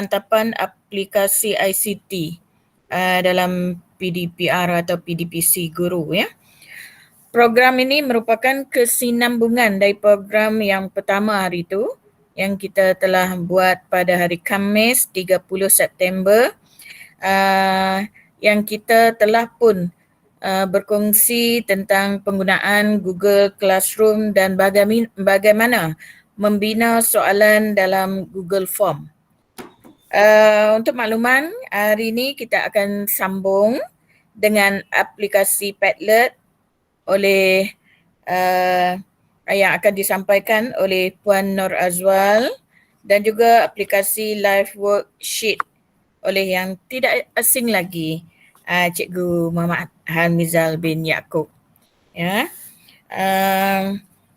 pemantapan aplikasi ICT dalam PDPR atau PDPC guru ya. Program ini merupakan kesinambungan dari program yang pertama hari itu yang kita telah buat pada hari Khamis 30 September yang kita telah pun berkongsi tentang penggunaan Google Classroom dan bagaimana membina soalan dalam Google Form. Untuk makluman, hari ini kita akan sambung dengan aplikasi Padlet oleh yang akan disampaikan oleh Puan Nur Azwal dan juga aplikasi Live Worksheet oleh yang tidak asing lagi, Cikgu Muhammad Hamizal bin Yaakob. Ya.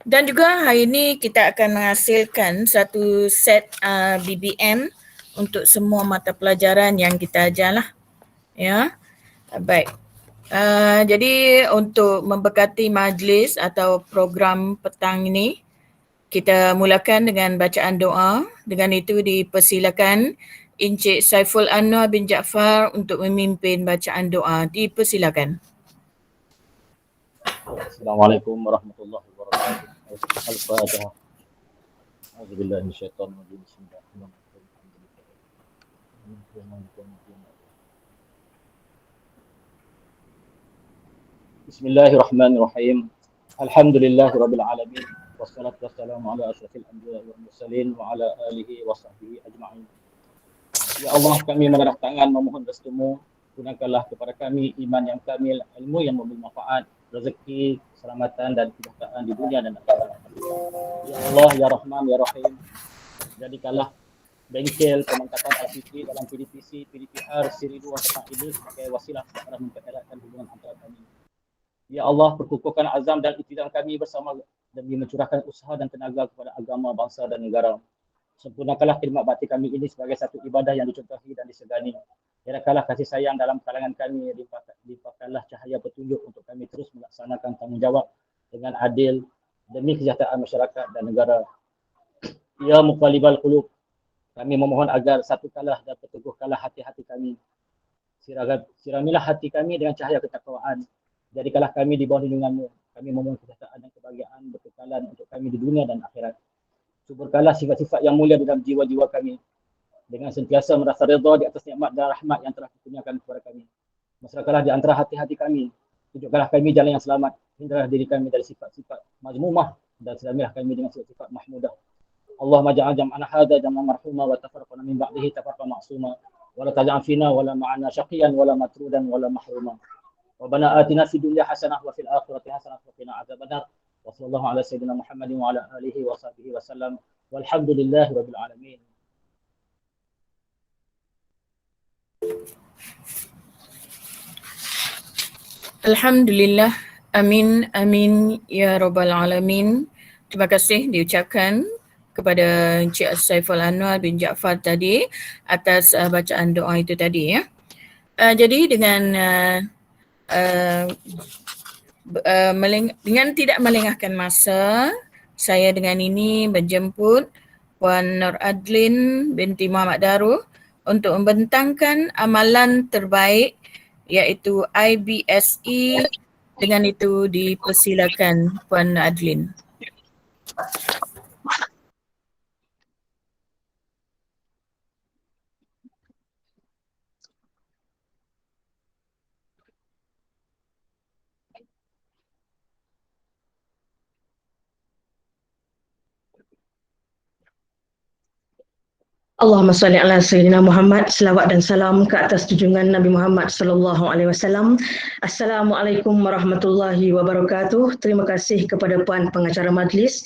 Dan juga hari ini kita akan menghasilkan satu set BBM untuk semua mata pelajaran yang kita ajar lah. Ya. Baik. Jadi untuk memberkati majlis atau program petang ini, kita mulakan dengan bacaan doa. Dengan itu dipersilakan Encik Saiful Anwar bin Jaafar untuk memimpin bacaan doa. Dipersilakan. Assalamualaikum warahmatullahi wabarakatuh. Al-Fatihah. A'udzubillahi minasyaitonir rajim. Bismillahirrahmanirrahim. Alhamdulillahirabbil alamin. Wassalatu wassalamu ala asyrafil anbiya'i wal mursalin wa ala alihi wa sahbihi ajma'in. Ya Allah, kami mengarah tangan memohon restumu. Gunakanlah kepada kami iman yang kamil, ilmu yang bermanfaat, rezeki, keselamatan dan kesejahteraan di dunia dan akhirat. Ya Allah, ya Rahman, ya Rahim. Jadikanlah bengkel pemangkatan ICT dalam PDPC, PDPR, Siri 2 serta ini sebagai wasilah kepada mempereratkan hubungan antara kami. Ya Allah, perkukuhkan azam dan ikhtiar kami bersama demi mencurahkan usaha dan tenaga kepada agama, bangsa dan negara. Sempurnakanlah khidmat bakti kami ini sebagai satu ibadah yang dicontohi dan disegani. Biarkanlah kasih sayang dalam kalangan kami, limpahkanlah cahaya petunjuk untuk kami terus melaksanakan tanggungjawab dengan adil demi kesejahteraan masyarakat dan negara. Ya Muqallibal Qulub, kami memohon agar satukanlah dan perteguhkanlah hati-hati kami. Siramilah hati kami dengan cahaya ketakwaan. Jadikanlah kami di bawah lindungan-Mu. Kami memohon kesejahteraan dan kebahagiaan berkekalan untuk kami di dunia dan akhirat. Suburkanlah sifat-sifat yang mulia dalam jiwa-jiwa kami dengan sentiasa merasa redha di atas nikmat dan rahmat yang telah dikurniakan kepada kami. Masyarakatlah di antara hati-hati kami. Tunjukkanlah kami jalan yang selamat. Hindarilah diri kami dari sifat-sifat mazmumah dan selamilah kami dengan sifat-sifat mahmudah. Allahumma ja'al jam'ana hadza jam'an marhuma wa tafarraqna min ba'dihi tafarraqan ma'suma wa la taj'al fina wa la ma'ana syaqiyan wa la matrudan wa la mahruma. Rabbana atina fid dunya hasanah wa fil akhirati hasanah wa qina adzabannar. Wa sallallahu ala sayyidina Muhammadin wa ala alihi wa sahbihi wa sallam. Walhamdulillahi rabbil alamin. Alhamdulillah, amin, amin, ya Rabbal Alamin. Terima kasih diucapkan kepada Encik Saiful Anwar bin Jaafar tadi atas bacaan doa itu tadi ya. Jadi dengan tidak melengahkan masa, saya dengan ini menjemput Puan Nur Adlin binti Muhammad Daru untuk membentangkan amalan terbaik iaitu IBSE. Dengan itu dipersilakan Puan Adlin. Allahumma salli ala Sayyidina Muhammad, selawat dan salam ke atas junjungan Nabi Muhammad sallallahu alaihi wasallam. Assalamualaikum warahmatullahi wabarakatuh. Terima kasih kepada Puan Pengacara Majlis,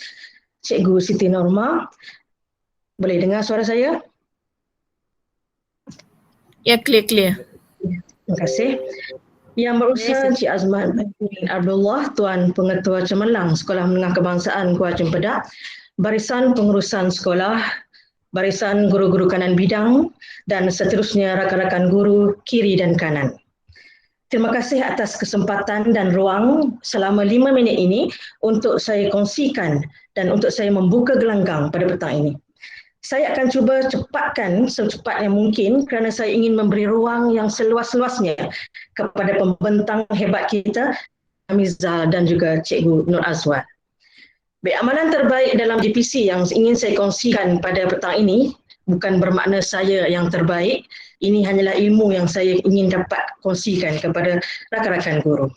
Cikgu Siti Norma. Boleh dengar suara saya? Ya, clear. Terima kasih. Yang berusaha Encik Azman bin Abdullah, Tuan Pengetua Cemerlang Sekolah Menengah Kebangsaan Kuala Cempedak, barisan pengurusan sekolah, barisan guru-guru kanan bidang dan seterusnya rakan-rakan guru kiri dan kanan. Terima kasih atas kesempatan dan ruang selama 5 minit ini untuk saya kongsikan dan untuk saya membuka gelanggang pada petang ini. Saya akan cuba cepatkan secepat yang mungkin kerana saya ingin memberi ruang yang seluas-luasnya kepada pembentang hebat kita, Amizal dan juga Cikgu Nur Azwan. Baik, amalan terbaik dalam GPC yang ingin saya kongsikan pada petang ini bukan bermakna saya yang terbaik, ini hanyalah ilmu yang saya ingin dapat kongsikan kepada rakan-rakan guru.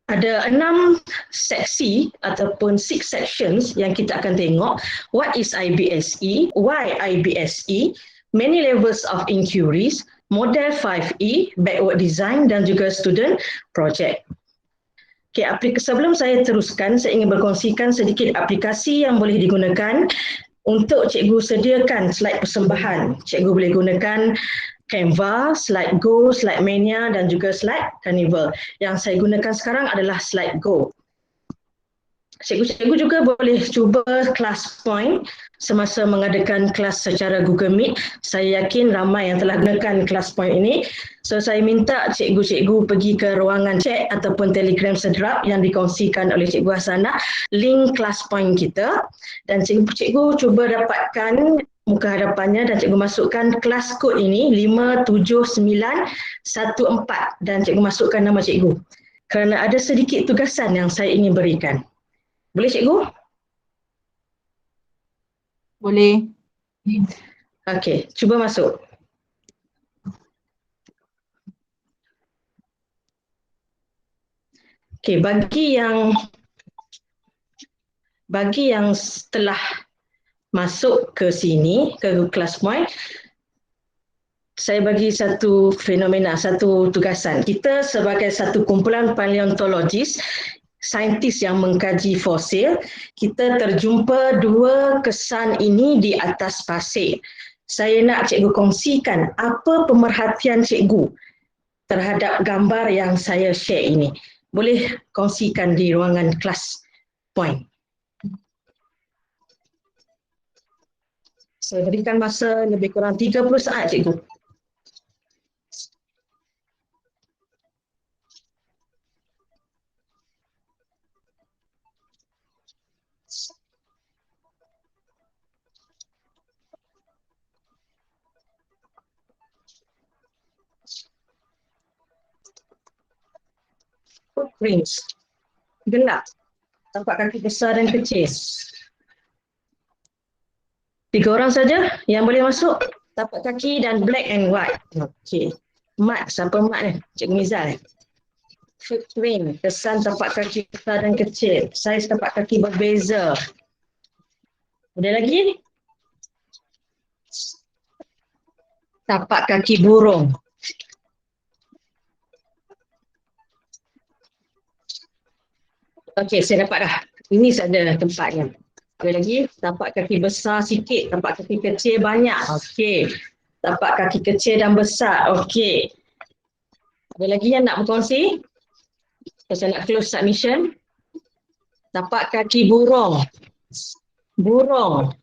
Ada 6 seksi ataupun 6 sections yang kita akan tengok. What is IBSE? Why IBSE? Many levels of inquiries, model 5E, backward design dan juga student project. Okay, sebelum saya teruskan, saya ingin berkongsikan sedikit aplikasi yang boleh digunakan untuk cikgu sediakan slide persembahan. Cikgu boleh gunakan Canva, Slide Go, Slide Mania dan juga Slide Carnival. Yang saya gunakan sekarang adalah Slide Go. Cikgu-cikgu juga boleh cuba ClassPoint semasa mengadakan kelas secara Google Meet. Saya yakin ramai yang telah gunakan ClassPoint ini. So saya minta cikgu-cikgu pergi ke ruangan chat ataupun Telegram Sederap yang dikongsikan oleh Cikgu Hasanah, link ClassPoint kita, dan cikgu-cikgu cuba dapatkan muka hadapannya dan cikgu masukkan kelas kod ini 57914 dan cikgu masukkan nama cikgu. Kerana ada sedikit tugasan yang saya ingin berikan. Boleh cikgu? Boleh. Okey, cuba masuk. Okey, bagi yang telah masuk ke sini, ke ClassPoint, saya bagi satu fenomena, satu tugasan. Kita sebagai satu kumpulan paleontologis, saintis yang mengkaji fosil, kita terjumpa 2 kesan ini di atas pasir. Saya nak cikgu kongsikan apa pemerhatian cikgu terhadap gambar yang saya share ini. Boleh kongsikan di ruangan ClassPoint. Saya berikan masa lebih kurang 30 saat cikgu. Footprints. Gelap. Tampak kaki besar dan kecil. 3 orang saja yang boleh masuk. Tapak kaki dan black and white. Okey. Mat, siapa mat ni? Cikgu Mizal. Footprint, kesan tapak kaki besar dan kecil. Saiz tapak kaki berbeza. Ada lagi? Tapak kaki burung. Okey, saya dapat dah. Ini saja tempatnya. Ada lagi, tapak kaki besar sikit, tapak kaki kecil banyak. Okey. Tapak kaki kecil dan besar. Okey. Ada lagi yang nak berkongsi? Saya nak close submission. Tapak kaki burung. Burung.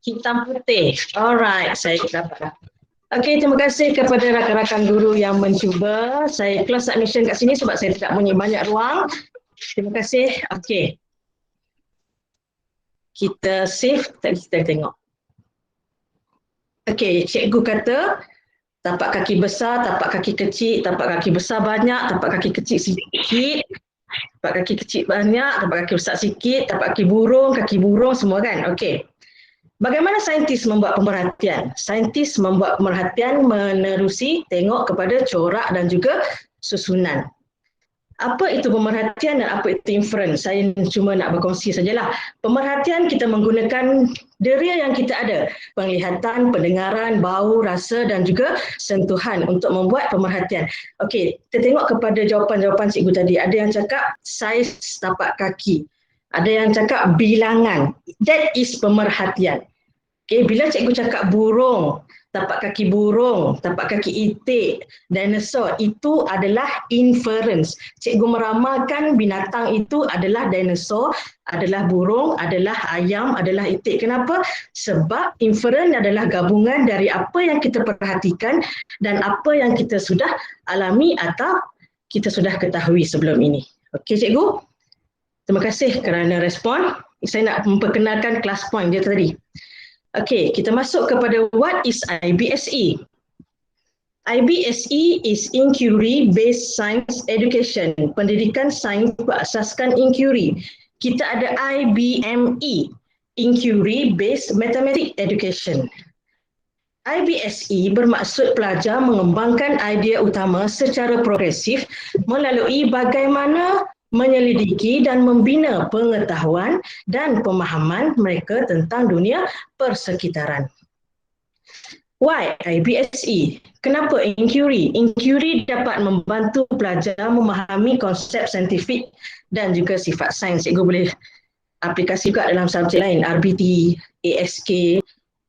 Hitam putih. Alright, saya dapat dah. Okey, terima kasih kepada rakan-rakan guru yang mencuba. Saya close submission kat sini sebab saya tidak punya banyak ruang. Terima kasih. Okey. Kita save, kita tengok. Okey, cikgu kata tapak kaki besar, tapak kaki kecil, tapak kaki besar banyak, tapak kaki kecil sikit, tapak kaki kecil banyak, tapak kaki besar sikit, tapak kaki burung semua kan? Okey. Bagaimana saintis membuat pemerhatian? Saintis membuat pemerhatian menerusi tengok kepada corak dan juga susunan. Apa itu pemerhatian dan apa itu inference? Saya cuma nak berkongsi sajalah. Pemerhatian kita menggunakan deria yang kita ada. Penglihatan, pendengaran, bau, rasa dan juga sentuhan untuk membuat pemerhatian. Okey, kita tengok kepada jawapan-jawapan cikgu tadi. Ada yang cakap saiz tapak kaki. Ada yang cakap bilangan. That is pemerhatian. Okey, bila cikgu cakap burung, tapak kaki burung, tapak kaki itik, dinosaur, itu adalah inference. Cikgu meramalkan binatang itu adalah dinosaur, adalah burung, adalah ayam, adalah itik. Kenapa? Sebab inference adalah gabungan dari apa yang kita perhatikan dan apa yang kita sudah alami atau kita sudah ketahui sebelum ini. Okey cikgu? Terima kasih kerana respon. Saya nak memperkenalkan ClassPoint dia tadi. Okey, kita masuk kepada what is IBSE. IBSE is Inquiry Based Science Education, pendidikan sains berasaskan inquiry. Kita ada IBME, Inquiry Based Mathematics Education. IBSE bermaksud pelajar mengembangkan idea utama secara progresif melalui bagaimana menyelidiki dan membina pengetahuan dan pemahaman mereka tentang dunia persekitaran. Why IBSE? Kenapa inquiry? Inquiry dapat membantu pelajar memahami konsep saintifik dan juga sifat sains. Cikgu boleh aplikasi juga dalam subjek lain, RBT, ASK,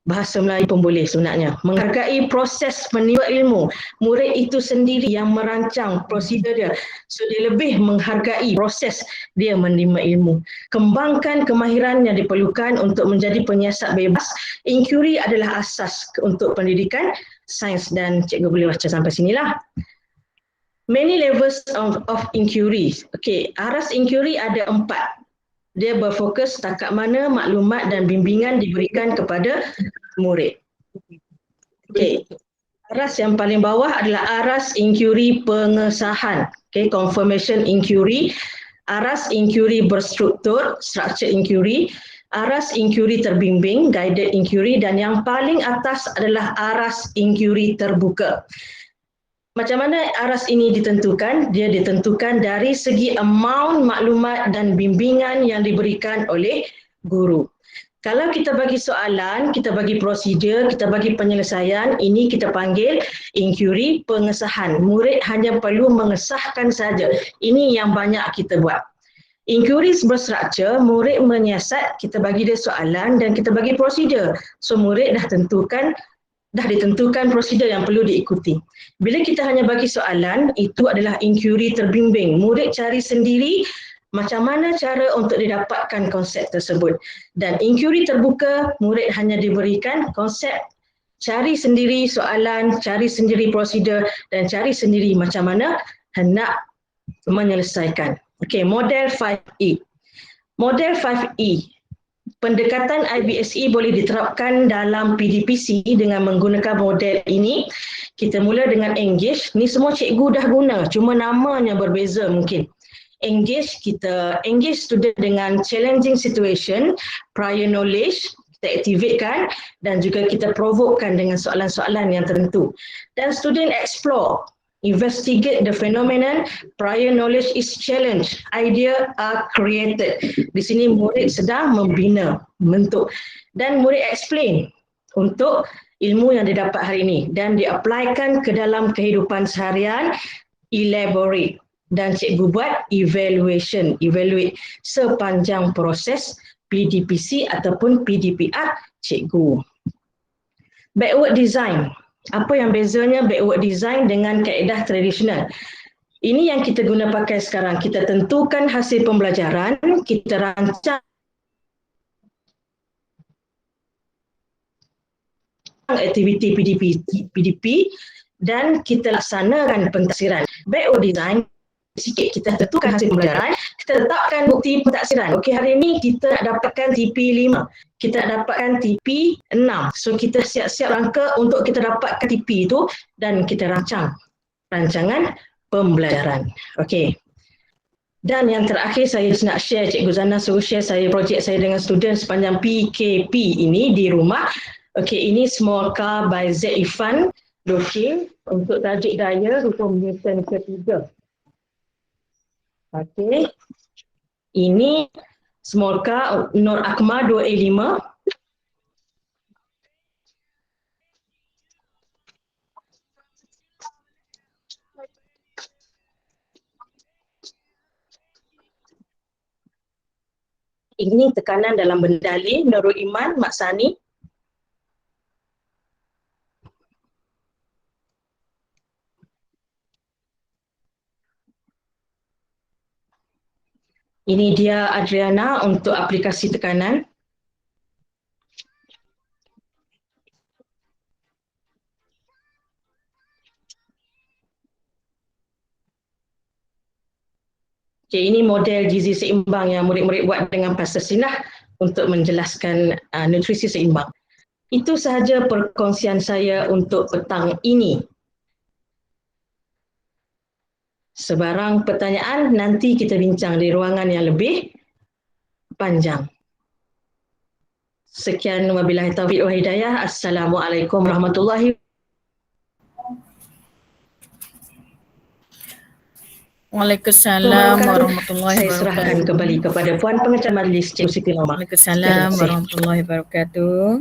bahasa Melayu pun boleh sebenarnya. Menghargai proses menimba ilmu. Murid itu sendiri yang merancang prosedur dia. So dia lebih menghargai proses dia menimba ilmu. Kembangkan kemahiran yang diperlukan untuk menjadi penyiasat bebas. Inquiry adalah asas untuk pendidikan sains dan cikgu boleh baca sampai sinilah. Many levels of inquiry. Okey, aras inquiry ada 4. Dia berfokus setakat mana maklumat dan bimbingan diberikan kepada murid. Okey. Aras yang paling bawah adalah aras inquiry pengesahan. Okey, confirmation inquiry, aras inquiry berstruktur, structure inquiry, aras inquiry terbimbing, guided inquiry, dan yang paling atas adalah aras inquiry terbuka. Macam mana aras ini ditentukan? Dia ditentukan dari segi amount maklumat dan bimbingan yang diberikan oleh guru. Kalau kita bagi soalan, kita bagi prosedur, kita bagi penyelesaian, ini kita panggil inquiry pengesahan. Murid hanya perlu mengesahkan saja. Ini yang banyak kita buat. Inquiry berstruktur, murid menyiasat, kita bagi dia soalan dan kita bagi prosedur. So murid dah ditentukan prosedur yang perlu diikuti. Bila kita hanya bagi soalan, itu adalah inquiry terbimbing. Murid cari sendiri macam mana cara untuk didapatkan konsep tersebut. Dan inquiry terbuka, murid hanya diberikan konsep, cari sendiri soalan, cari sendiri prosedur dan cari sendiri macam mana hendak menyelesaikan. Okey, model 5E. Model 5E. Pendekatan IBSE boleh diterapkan dalam PDPC dengan menggunakan model ini. Kita mula dengan engage. Ni semua cikgu dah guna, cuma namanya berbeza mungkin. Engage, kita engage student dengan challenging situation, prior knowledge, kita aktifkan dan juga kita provokekan dengan soalan-soalan yang tertentu. Dan student explore, investigate the phenomenon, prior knowledge is challenged, idea are created. Di sini murid sedang membina, membentuk. Dan murid explain untuk ilmu yang didapat hari ini dan diaplikan ke dalam kehidupan seharian, elaborate. Dan cikgu buat evaluation, evaluate sepanjang proses PDPC ataupun PDPR cikgu. Backward design. Apa yang bezanya backward design dengan kaedah tradisional? Ini yang kita guna pakai sekarang. Kita tentukan hasil pembelajaran, kita rancang aktiviti PDP dan kita laksanakan pentafsiran. Backward design, sikit kita tentukan hasil pembelajaran, kita letakkan bukti pentafsiran. Okey, hari ini kita nak dapatkan TP5, kita nak dapatkan TP6. So kita siap-siap rangka untuk kita dapatkan TP itu dan kita rancang rancangan pembelajaran. Okey. Dan yang terakhir saya nak share, Cikgu Zana suruh share saya projek saya dengan student sepanjang PKP ini di rumah. Okey, ini Small Car by Z Ifan Dokil untuk tajuk daya rukun Newton ketiga. Okey. Ini Small Car Nur Akmal 2A5. Ini tekanan dalam bendali Nurul Iman Maksani. Ini dia Adriana untuk aplikasi tekanan. Okay, ini model gizi seimbang yang murid-murid buat dengan Pastor Sinah untuk menjelaskan nutrisi seimbang. Itu sahaja perkongsian saya untuk petang ini. Sebarang pertanyaan nanti kita bincang di ruangan yang lebih panjang. Sekian wabillahi taufiq wa hidayah. Assalamualaikum warahmatullahi Waalaikumsalam warahmatullahi Saya serahkan wabarakatuh. kembali kepada Puan Pengacara Majlis Cik Siti Norma. Waalaikumsalam warahmatullahi wabarakatuh.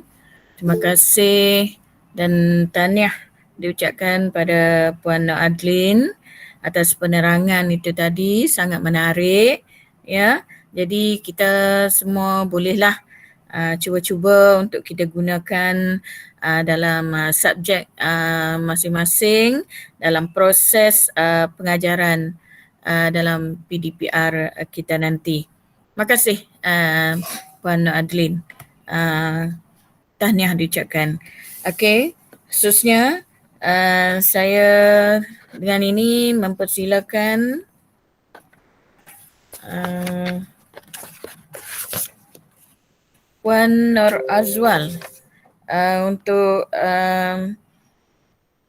Terima kasih dan tahniah diucapkan pada Puan Adlin atas penerangan itu tadi, sangat menarik ya. Jadi kita semua bolehlah cuba-cuba untuk kita gunakan dalam subjek masing-masing dalam proses pengajaran dalam PDPR kita nanti. Terima kasih Puan Adlin. Tahniah diucapkan. Okey, khususnya saya dengan ini mempersilakan Puan Nur Azwal untuk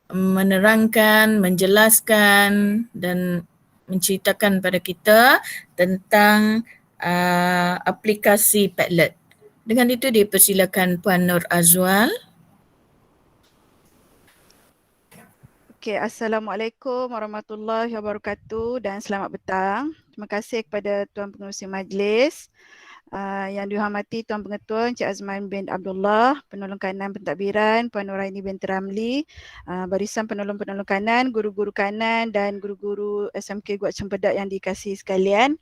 menerangkan, menjelaskan dan menceritakan pada kita tentang aplikasi Padlet. Dengan itu dipersilakan Puan Nur Azwal. Okey, Assalamualaikum warahmatullahi wabarakatuh dan selamat petang. Terima kasih kepada Tuan Pengerusi Majlis. Yang dihormati Tuan Pengetua Encik Azman bin Abdullah, Penolong Kanan Pentadbiran Puan Nuraini binti Ramli, barisan penolong-penolong kanan, guru-guru kanan dan guru-guru SMK Guat Cempedak yang dikasihi sekalian.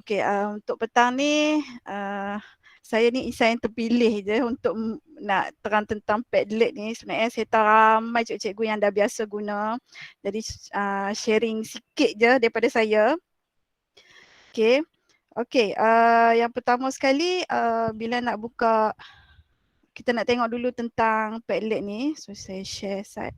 Okey, untuk petang ni saya ni insan yang terpilih je untuk nak terang tentang Padlet ni. Sebenarnya saya tahu ramai cikgu-cikgu yang dah biasa guna. Jadi sharing sikit je daripada saya. Okey. Okey, yang pertama sekali bila nak buka, kita nak tengok dulu tentang Padlet ni. So saya share slide.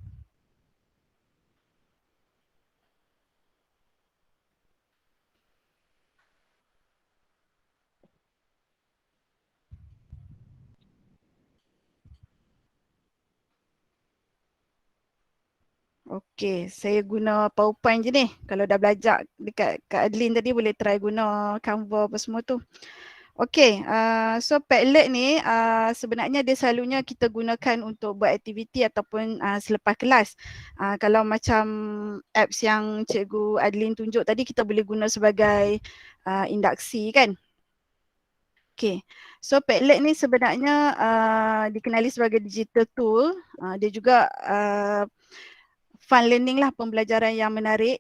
Okey, saya guna PowerPoint je ni. Kalau dah belajar dekat Kak Adlin tadi boleh try guna Canva apa semua tu. Okey, so Padlet ni sebenarnya dia selalunya kita gunakan untuk buat aktiviti ataupun selepas kelas. Kalau macam apps yang Cikgu Adlin tunjuk tadi, kita boleh guna sebagai induksi kan. Okey, so Padlet ni sebenarnya dikenali sebagai digital tool. Dia juga fun learning lah, pembelajaran yang menarik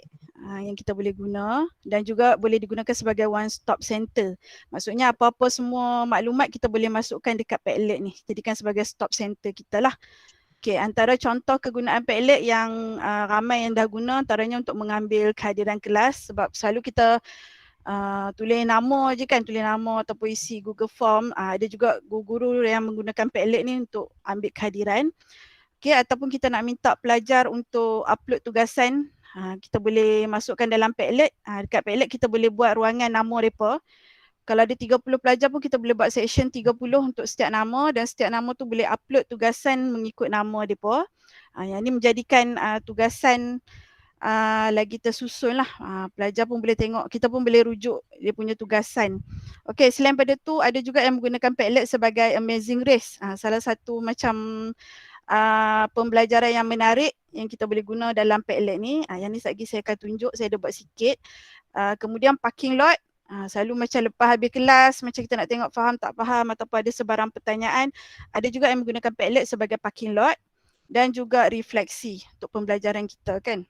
yang kita boleh guna dan juga boleh digunakan sebagai one stop center. Maksudnya apa-apa semua maklumat kita boleh masukkan dekat Padlet ni. Jadikan sebagai stop center kita lah. Okey, antara contoh kegunaan Padlet yang ramai yang dah guna antaranya untuk mengambil kehadiran kelas, sebab selalu kita tulis nama je kan, tulis nama ataupun isi Google Form. Ada juga guru-guru yang menggunakan Padlet ni untuk ambil kehadiran. Okay, ataupun kita nak minta pelajar untuk upload tugasan, kita boleh masukkan dalam Padlet. Dekat Padlet kita boleh buat ruangan nama mereka. Kalau ada 30 pelajar pun kita boleh buat section 30 untuk setiap nama dan setiap nama tu boleh upload tugasan mengikut nama mereka. Yang ini menjadikan tugasan lagi tersusun lah. Pelajar pun boleh tengok, kita pun boleh rujuk dia punya tugasan. Okey, selain pada tu ada juga yang menggunakan Padlet sebagai amazing race. Salah satu macam pembelajaran yang menarik yang kita boleh guna dalam Padlet ni. Yang ni lagi saya akan tunjuk, saya dah buat sikit. Kemudian parking lot, selalu macam lepas habis kelas, macam kita nak tengok faham tak faham ataupun ada sebarang pertanyaan, ada juga yang menggunakan Padlet sebagai parking lot dan juga refleksi untuk pembelajaran kita kan.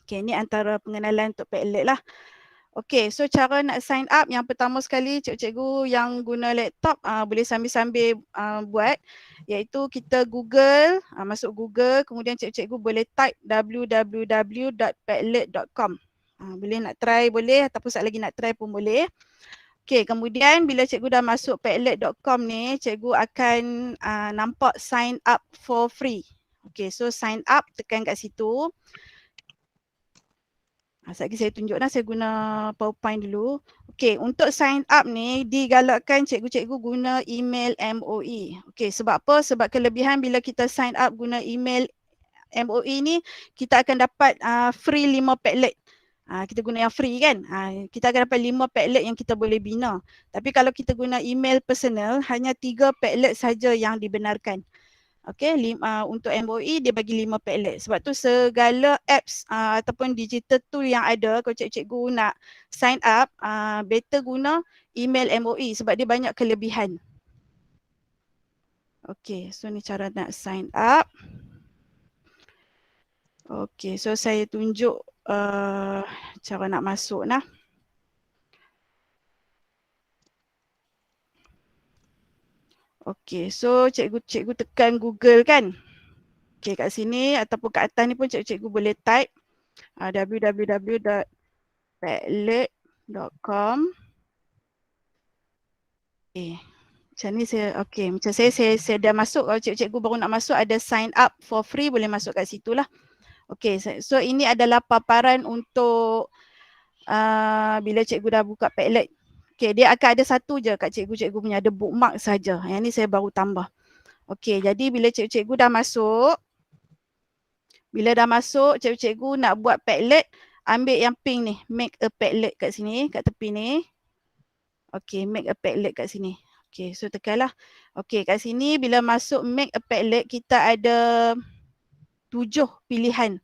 Okay, ni antara pengenalan untuk Padlet lah. Okay, so cara nak sign up, yang pertama sekali cikgu-cikgu yang guna laptop boleh sambil-sambil buat, iaitu kita Google, masuk Google, kemudian cikgu-cikgu boleh type www.padlet.com. Boleh nak try boleh, ataupun sekali lagi nak try pun boleh. Okay, kemudian bila cikgu dah masuk padlet.com ni, cikgu akan nampak sign up for free. Okay, so sign up, tekan kat situ. Sekejap lagi saya tunjuk dah, saya guna PowerPoint dulu. Okey, untuk sign up ni digalakkan cikgu-cikgu guna email MOE. Okey, sebab apa? Sebab kelebihan bila kita sign up guna email MOE ni, kita akan dapat free 5 Padlet. Kita guna yang free kan, kita akan dapat 5 Padlet yang kita boleh bina. Tapi kalau kita guna email personal, hanya 3 Padlet saja yang dibenarkan. Okey, untuk MOE dia bagi 5 Padlet. Sebab tu segala apps ataupun digital tool yang ada, kalau cikgu-cikgu nak sign up, better guna email MOE sebab dia banyak kelebihan. Okey, so ni cara nak sign up. Okey, so saya tunjuk cara nak masuk nah. Okey, so cikgu tekan Google kan. Okey, kat sini ataupun kat atas ni pun cikgu boleh type www.padlet.com. Macam ni macam saya dah masuk. Kalau cikgu baru nak masuk, ada sign up for free, boleh masuk kat situ lah. Okey, so ini adalah paparan untuk bila cikgu dah buka Padlet. Okey, dia akan ada satu je kat cikgu punya, ada bookmark saja. Yang ni saya baru tambah. Okey, jadi bila cikgu dah masuk, cikgu nak buat Padlet, ambil yang pink ni, make a Padlet kat sini, kat tepi ni. Okey, make a Padlet kat sini. Okey, so tekanlah. Okey, kat sini bila masuk make a Padlet, kita ada 7 pilihan.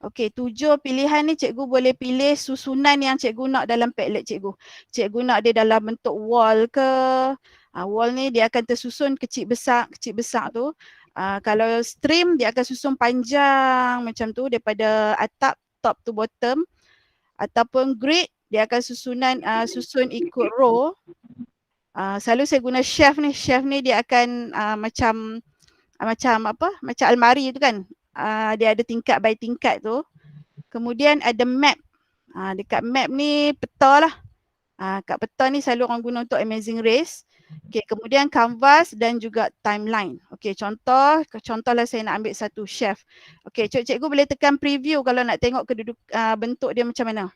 Okey, 7 pilihan ni cikgu boleh pilih susunan yang cikgu nak dalam Padlet cikgu. Cikgu nak dia dalam bentuk wall ke? Wall ni dia akan tersusun kecil besar tu. Kalau stream dia akan susun panjang macam tu daripada atap top to bottom. Ataupun grid dia akan susun ikut row. Selalu saya guna shelf ni dia akan macam almari tu kan. Dia ada tingkat by tingkat tu. Kemudian ada map. Dekat map ni peta lah. Kat peta ni selalu orang guna untuk Amazing Race. Okay, kemudian canvas dan juga timeline. Okay, contohlah saya nak ambil satu shelf. Okay, cikgu boleh tekan preview kalau nak tengok bentuk dia macam mana.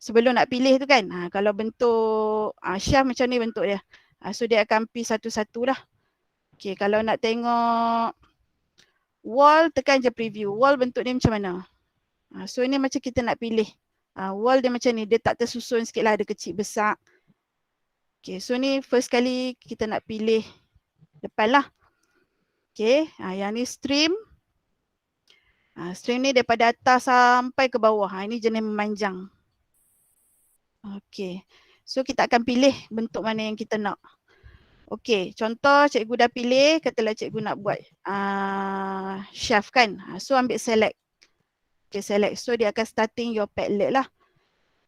Sebelum nak pilih tu kan. Kalau bentuk shelf macam ni bentuk dia. So dia akan pilih satu-satu lah. Okay, kalau nak tengok wall, tekan je preview. Wall bentuk dia macam mana. So ini macam kita nak pilih. Wall dia macam ni. Dia tak tersusun sikit lah. Ada kecil besar. Okay, so ni first kali kita nak pilih depan lah. Okay, yang ni stream. Stream ni daripada atas sampai ke bawah. Ini jenis memanjang. Okay, so kita akan pilih bentuk mana yang kita nak. Okey, contoh cikgu dah pilih, katalah cikgu nak buat shelf kan. So ambil select. Okay, select. So dia akan starting your Padlet lah.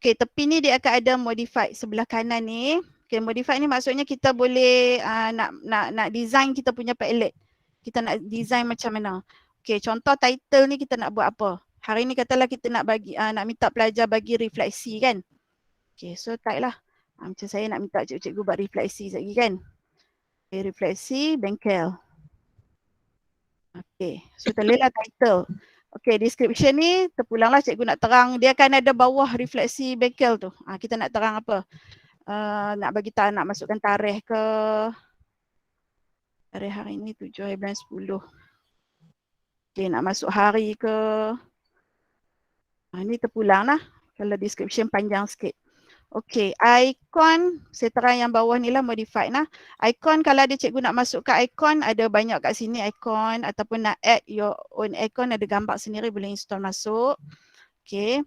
Okay, tepi ni dia akan ada modify sebelah kanan ni. Okay, modify ni maksudnya kita boleh nak design kita punya Padlet. Kita nak design macam mana. Okay, contoh title ni kita nak buat apa. Hari ni katalah kita nak minta pelajar bagi refleksi kan. Okay, so type lah. Macam saya nak minta cikgu buat refleksi sekejap lagi kan. Okay, refleksi bengkel. Okay, so terlelah title. Okay, description ni terpulanglah cikgu nak terang. Dia akan ada bawah refleksi bengkel tu. Kita nak terang apa? Nak bagi nak masukkan tarikh ke. Tarikh hari ni 7 hari bulan 10. Okay, nak masuk hari ke. Ni terpulang lah. Kalau description panjang sikit. Okay, icon, saya terang yang bawah ni lah modified lah. Icon kalau ada cikgu nak masuk ke icon, ada banyak kat sini icon ataupun nak add your own icon, ada gambar sendiri boleh install masuk. Okay,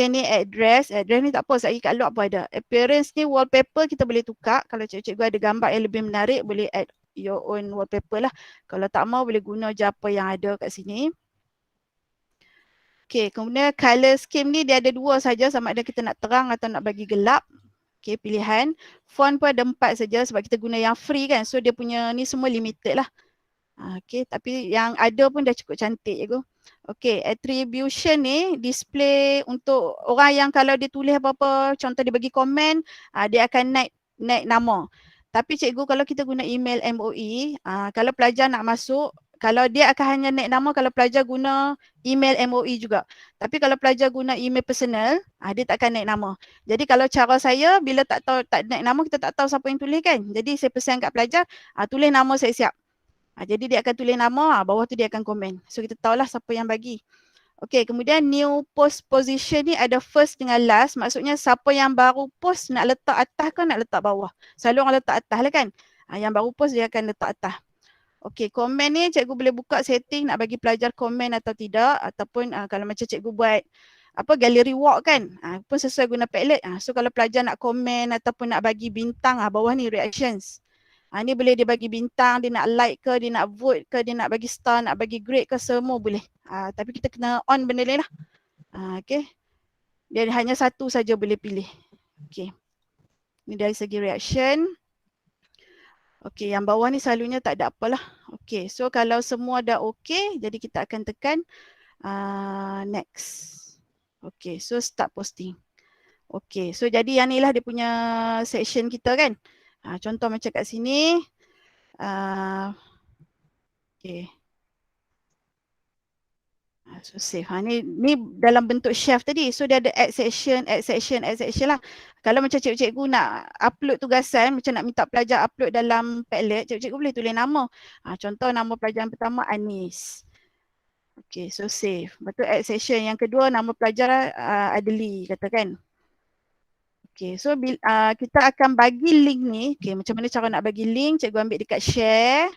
ni address ni tak apa, sekali kat luar apa ada. Appearance ni wallpaper kita boleh tukar, kalau cikgu ada gambar yang lebih menarik boleh add your own wallpaper lah. Kalau tak mau boleh guna je apa yang ada kat sini. Okay, kemudian color scheme ni dia ada 2 saja, sama ada kita nak terang atau nak bagi gelap. Okay, pilihan. Font pun ada 4 saja sebab kita guna yang free kan. So dia punya ni semua limited lah. Okay, tapi yang ada pun dah cukup cantik je. Okay, attribution ni display untuk orang yang kalau dia tulis apa-apa, contoh dia bagi komen, dia akan naik nama. Tapi cikgu kalau kita guna email MOE, kalau pelajar nak masuk, Kalau dia akan hanya naik nama kalau pelajar guna email MOE juga. Tapi kalau pelajar guna email personal, dia tak akan naik nama. Jadi kalau cara saya, bila tak tahu tak naik nama, kita tak tahu siapa yang tulis kan. Jadi saya pesan kat pelajar, tulis nama siap-siap. Jadi dia akan tulis nama, bawah tu dia akan komen. So kita tahulah siapa yang bagi. Okey, kemudian new post position ni ada first dengan last. Maksudnya siapa yang baru post nak letak atas ke nak letak bawah. Selalu orang letak atas lah kan. Yang baru post dia akan letak atas. Okey, komen ni cikgu boleh buka setting nak bagi pelajar komen atau tidak, ataupun kalau macam cikgu buat gallery walk kan, pun sesuai guna Padlet. So kalau pelajar nak komen ataupun nak bagi bintang, bawah ni reactions. Ni boleh dia bagi bintang, dia nak like ke, dia nak vote ke, dia nak bagi star, nak bagi grade ke, semua boleh. Tapi kita kena on benda ni lah. Okey. Dia hanya satu saja boleh pilih. Okey. Ni dari segi reaction. Okey, yang bawah ni selalunya tak ada apalah. Okey, so kalau semua dah okey, jadi kita akan tekan next. Okey, so start posting. Okey, so jadi yang ni lah dia punya section kita kan. Contoh macam kat sini. Okey. So save. Ni dalam bentuk chef tadi. So dia ada add section lah. Kalau macam cikgu nak upload tugasan, macam nak minta pelajar upload dalam Padlet, cikgu boleh tulis nama. Contoh nama pelajar yang pertama Anis. Okay, so save. Lepas tu add section. Yang kedua nama pelajar Adli katakan. Okay, so kita akan bagi link ni. Okay, macam mana cara nak bagi link? Cikgu ambil dekat share.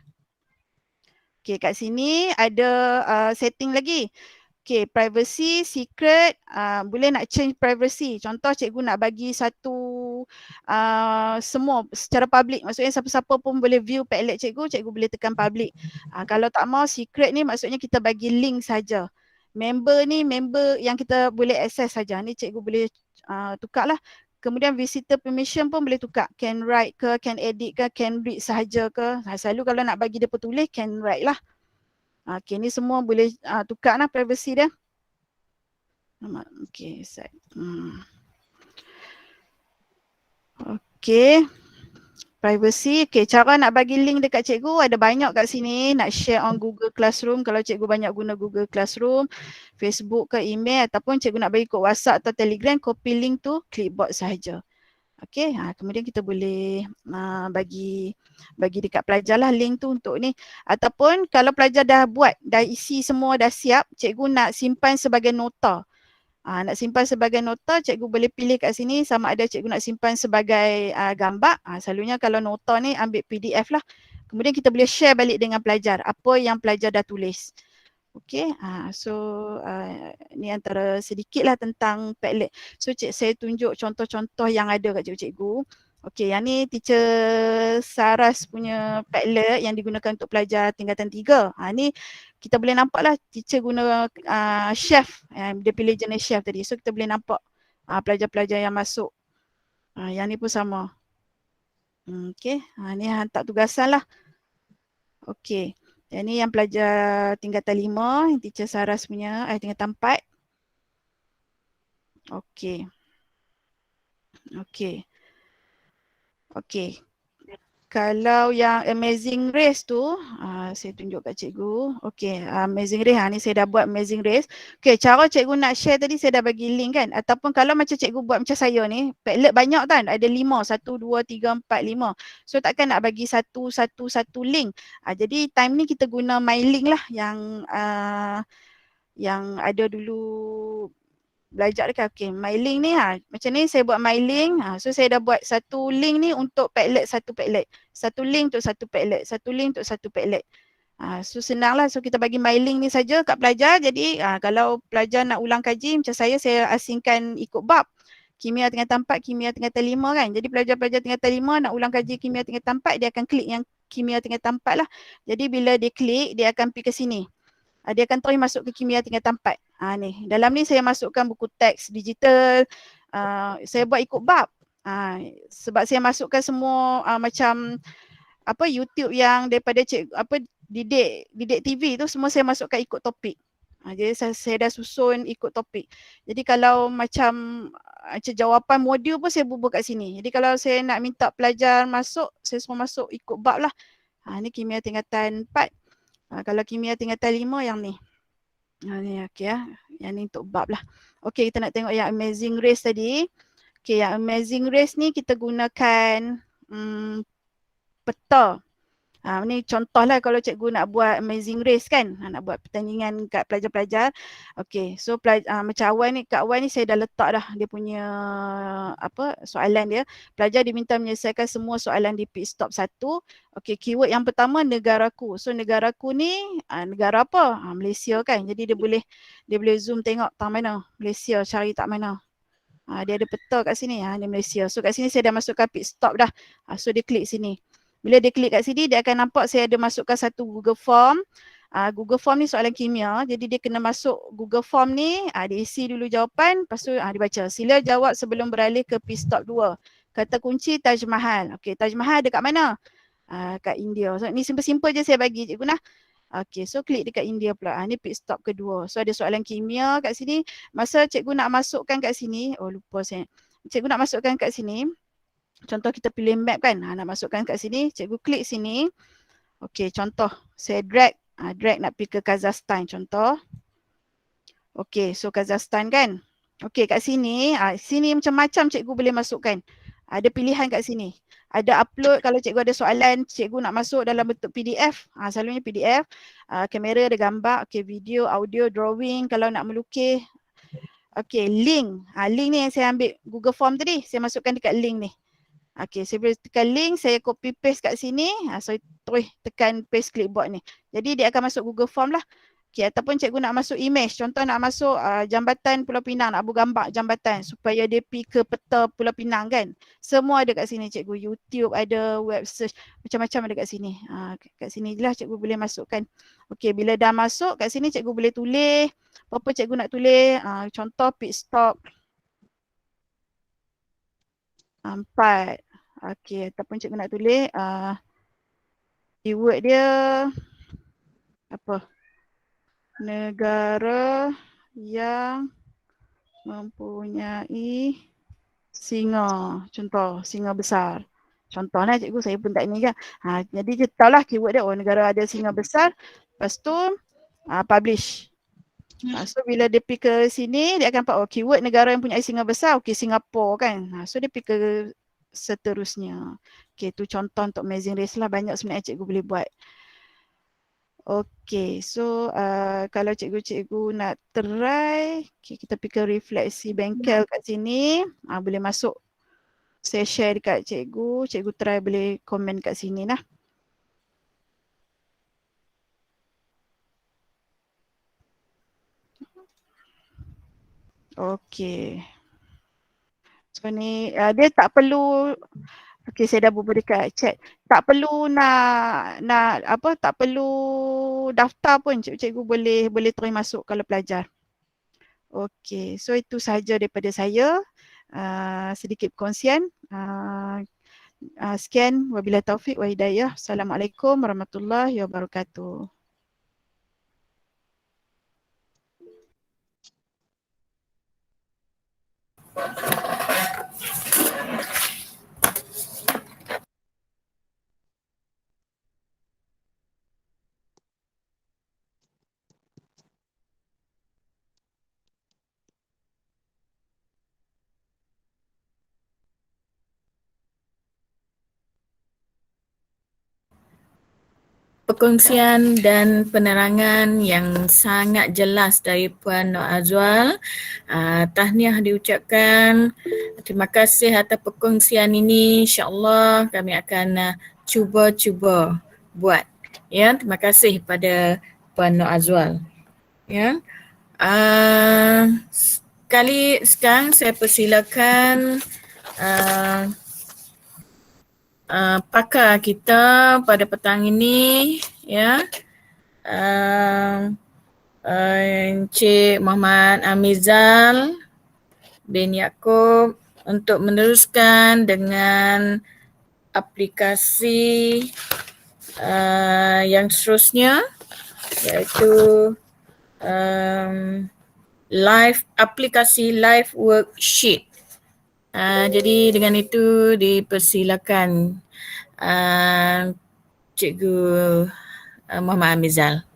Okay, kat sini ada setting lagi. Okay, privacy, secret, boleh nak change privacy. Contoh cikgu nak bagi satu semua secara public. Maksudnya siapa-siapa pun boleh view Padlet cikgu, cikgu boleh tekan public. Kalau tak mau secret ni maksudnya kita bagi link saja. Member ni member yang kita boleh access saja. Ni cikgu boleh tukar lah. Kemudian visitor permission pun boleh tukar. Can write ke, can edit ke, can read sahaja ke. Selalu kalau nak bagi dia petulis, can write lah. Okay, ni semua boleh tukar lah privacy dia. Okay, set. Okay. Privacy. Okay, cara nak bagi link dekat cikgu ada banyak kat sini. Nak share on Google Classroom kalau cikgu banyak guna Google Classroom, Facebook ke email, ataupun cikgu nak bagi kod WhatsApp atau Telegram, copy link tu clipboard sahaja. Okay, kemudian kita boleh bagi dekat pelajar lah link tu untuk ni. Ataupun kalau pelajar dah buat, dah isi semua, dah siap, cikgu nak simpan sebagai nota. Nak simpan sebagai nota, cikgu boleh pilih kat sini sama ada cikgu nak simpan sebagai gambar. Selalunya kalau nota ni ambil PDF lah. Kemudian kita boleh share balik dengan pelajar apa yang pelajar dah tulis. Okay, so ni antara sedikit lah tentang Padlet. So saya tunjuk contoh-contoh yang ada kat cikgu-cikgu. Okay, yang ni teacher Saras punya Padlet yang digunakan untuk pelajar tingkatan 3. Ni kita boleh nampak lah teacher guna chef. Dia pilih jenis chef tadi. So kita boleh nampak pelajar-pelajar yang masuk. Yang ni pun sama. Okay, ni hantar tugasan lah. Okay. Yang ni yang pelajar tingkatan 5, yang teacher Saras punya, tingkatan 4. Okey. Okey. Okey. Kalau yang Amazing Race tu, saya tunjuk kat cikgu. Okey, Amazing Race, ni saya dah buat Amazing Race. Okey, cara cikgu nak share tadi saya dah bagi link kan. Ataupun kalau macam cikgu buat macam saya ni, Padlet banyak kan, ada 5, 1, 2, 3, 4, 5. So takkan nak bagi satu link. Jadi time ni kita guna My Link lah yang ada dulu belajar dekat. Okay, My Link ni macam ni saya buat My Link. So saya dah buat satu link ni untuk Padlet, satu Padlet. Satu link untuk satu Padlet, satu link untuk satu Padlet. So senang lah. So kita bagi My Link ni saja kat pelajar. Jadi kalau pelajar nak ulang kaji macam saya asingkan ikut bab. Kimia tingkatan 4, kimia tingkatan 5 kan. Jadi pelajar-pelajar tingkatan 5 nak ulang kaji kimia tingkatan 4, dia akan klik yang kimia tingkatan 4 lah. Jadi bila dia klik, dia akan pergi ke sini. Dia akan terus masuk ke kimia tingkatan 4. Ni. Dalam ni saya masukkan buku teks digital. Saya buat ikut bab. Sebab saya masukkan semua macam YouTube yang daripada didik TV tu semua saya masukkan ikut topik. Jadi saya dah susun ikut topik. Jadi kalau macam jawapan modul pun saya bubuh kat sini. Jadi kalau saya nak minta pelajar masuk, saya semua masuk ikut bab lah. Ni kimia tingkatan 4. Kalau kimia tingkatan 5 yang ni. Ni okey ya. Yang ni untuk bab lah. Okey, kita nak tengok yang Amazing Race tadi. Okey, yang Amazing Race ni kita gunakan peta. Ni contoh lah kalau cikgu nak buat Amazing Race kan, nak buat pertandingan kat pelajar-pelajar. Okey, so macam Kak Wan ni saya dah letak dah dia punya soalan dia. Pelajar diminta menyelesaikan semua soalan di pit stop 1. Okey, keyword yang pertama negaraku. So negaraku ni negara apa? Malaysia kan. Jadi dia boleh zoom tengok tak mana Malaysia, cari tak mana. Dia ada peta kat sini, dia Malaysia. So kat sini saya dah masukkan pit stop dah. So dia klik sini. Bila dia klik kat sini, dia akan nampak saya ada masukkan satu Google Form. Google Form ni soalan kimia. Jadi dia kena masuk Google Form ni, dia isi dulu jawapan, lepas tu dia baca. Sila jawab sebelum beralih ke pit stop 2. Kata kunci Taj Mahal. Okey, Taj Mahal dekat mana? Kat India. So ni simple-simple je saya bagi cikgu nah. Okey, so klik dekat India pula. Ni pit stop kedua. So ada soalan kimia kat sini. Masa cikgu nak masukkan kat sini, lupa saya. Cikgu nak masukkan kat sini. Contoh kita pilih map kan, nak masukkan kat sini, cikgu klik sini. Okey, contoh saya drag nak pergi ke Kazakhstan contoh. Okey, so Kazakhstan kan. Okey, kat sini, sini macam-macam cikgu boleh masukkan. Ada pilihan kat sini. Ada upload kalau cikgu ada soalan, cikgu nak masuk dalam bentuk PDF. Selalunya PDF. Kamera ada gambar, okey, video, audio, drawing kalau nak melukis. Okey, link. Link ni yang saya ambil Google Form tadi, saya masukkan dekat link ni. Okey, saya boleh tekan link, saya copy paste kat sini. So terus tekan paste clipboard ni. Jadi dia akan masuk Google Form lah. Okey, ataupun cikgu nak masuk image. Contoh nak masuk jambatan Pulau Pinang, nak buat gambar jambatan supaya dia pergi ke peta Pulau Pinang kan. Semua ada kat sini cikgu. YouTube ada, web search, macam-macam ada kat sini. Kat sini je lah cikgu boleh masukkan. Okey, bila dah masuk kat sini cikgu boleh tulis. Apa cikgu nak tulis. Contoh pit stop 4. Okey, ataupun cikgu nak tulis keyword dia apa? Negara yang mempunyai singa. Contoh, singa besar. Contohlah cikgu, saya pun tak ni kan. Jadi dia tahulah keyword dia, negara ada singa besar. Lepas tu publish. So bila dia pergi ke sini, dia akan nampak keyword negara yang punya singa besar. Okey, Singapura kan. So dia pergi ke seterusnya. Okey, tu contoh untuk Amazing Race lah. Banyak sebenarnya cikgu boleh buat. Okey, so kalau cikgu-cikgu nak try, kita pergi ke refleksi bengkel kat sini. Boleh masuk. Saya share dekat cikgu. Cikgu try boleh komen kat sini lah. Okey. So ni dia tak perlu. Okey, saya dah bubuh dekat chat. Tak perlu tak perlu daftar pun cikgu boleh terus masuk kalau pelajar. Okey, so itu sahaja daripada saya. Sedikit perkongsian. Sekian, wabillahi taufik wa hidayah. Assalamualaikum warahmatullahi wabarakatuh. Perkongsian dan penerangan yang sangat jelas dari Puan Nur Azwal. Tahniah diucapkan. Terima kasih atas perkongsian ini. InsyaAllah kami akan cuba-cuba buat. Ya, terima kasih pada Puan Nur Azwal. Ya. Sekarang saya persilakan pakar kita pada petang ini, ya, Encik Muhammad Amizal bin Yaakob untuk meneruskan dengan aplikasi yang seterusnya, iaitu aplikasi live worksheet. Jadi dengan itu dipersilakan Cikgu Muhammad Amizal.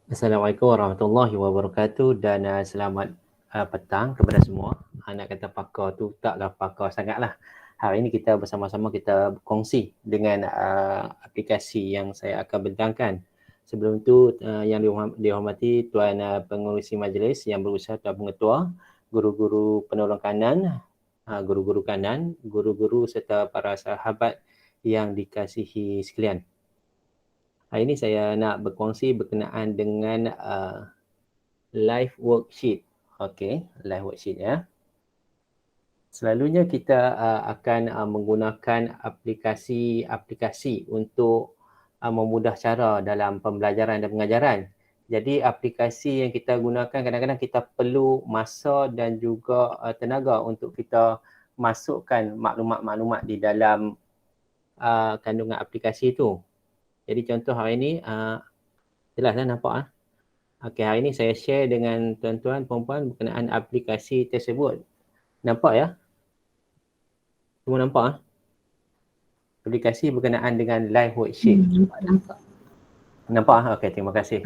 Assalamualaikum warahmatullahi wabarakatuh dan selamat petang kepada semua. Nak kata pakar tu taklah pakar sangatlah. Hari ini kita bersama-sama kita berkongsi dengan aplikasi yang saya akan bentangkan. Sebelum tu yang dihormati Tuan Pengerusi Majlis yang berusaha Tuan Pengetua, guru-guru penolong kanan, guru-guru kanan, guru-guru serta para sahabat yang dikasihi sekalian. Hari ini saya nak berkongsi berkenaan dengan live worksheet. Okey, live worksheet ya. Selalunya kita akan menggunakan aplikasi untuk memudah cara dalam pembelajaran dan pengajaran. Jadi aplikasi yang kita gunakan kadang-kadang kita perlu masa dan juga tenaga untuk kita masukkan maklumat-maklumat di dalam kandungan aplikasi itu. Jadi contoh hari ini, jelas dah nampak. Okey, hari ini saya share dengan tuan-tuan, puan-puan berkenaan aplikasi tersebut. Nampak ya? Semua nampak? Aplikasi berkenaan dengan live worksheet. Nampak. Nampak? Okey, terima kasih.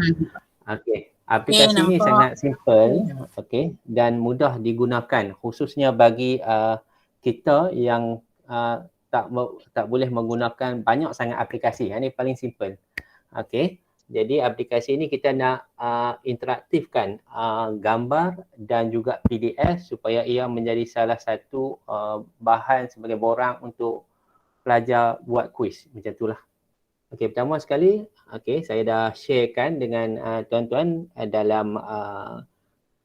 Okey, aplikasi ini sangat simple, okey, dan mudah digunakan khususnya bagi kita yang tak boleh menggunakan banyak sangat aplikasi. Ini paling simple. Okey. Jadi aplikasi ini kita nak interaktifkan gambar dan juga PDF supaya ia menjadi salah satu bahan sebagai borang untuk pelajar buat kuis. Macam itulah. Okey, pertama sekali, okey, saya dah sharekan dengan tuan-tuan dalam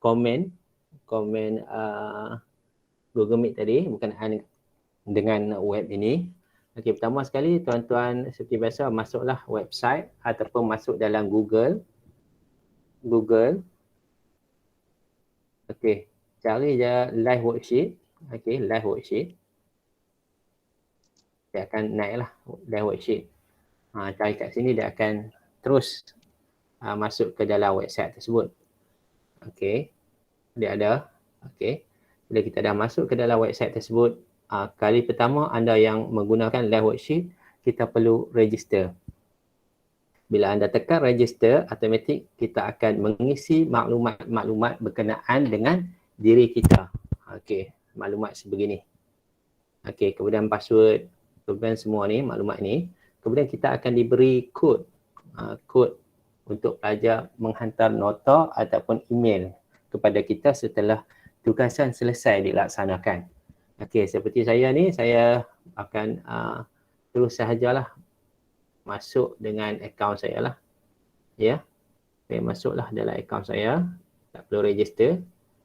komen Google Meet tadi berkenaan dengan web ini. Okey, pertama sekali tuan-tuan seperti biasa masuklah website ataupun masuk dalam Google. Okey, cari je live worksheet. Okey, live worksheet. Dia akan naiklah live worksheet. Cari kat sini dia akan terus masuk ke dalam website tersebut. Okey, dia ada. Okey, bila kita dah masuk ke dalam website tersebut, kali pertama anda yang menggunakan live worksheet, kita perlu register. Bila anda tekan register, automatik kita akan mengisi maklumat-maklumat berkenaan dengan diri kita. Okey, maklumat sebegini. Okey, kemudian password, kemudian semua ni, maklumat ni. Kemudian kita akan diberi kod. Kod untuk pelajar menghantar nota ataupun email kepada kita setelah tugasan selesai dilaksanakan. Okey, seperti saya ni, saya akan terus sahajalah masuk dengan akaun saya lah. Ya, saya masuklah dalam akaun saya. Tak perlu register.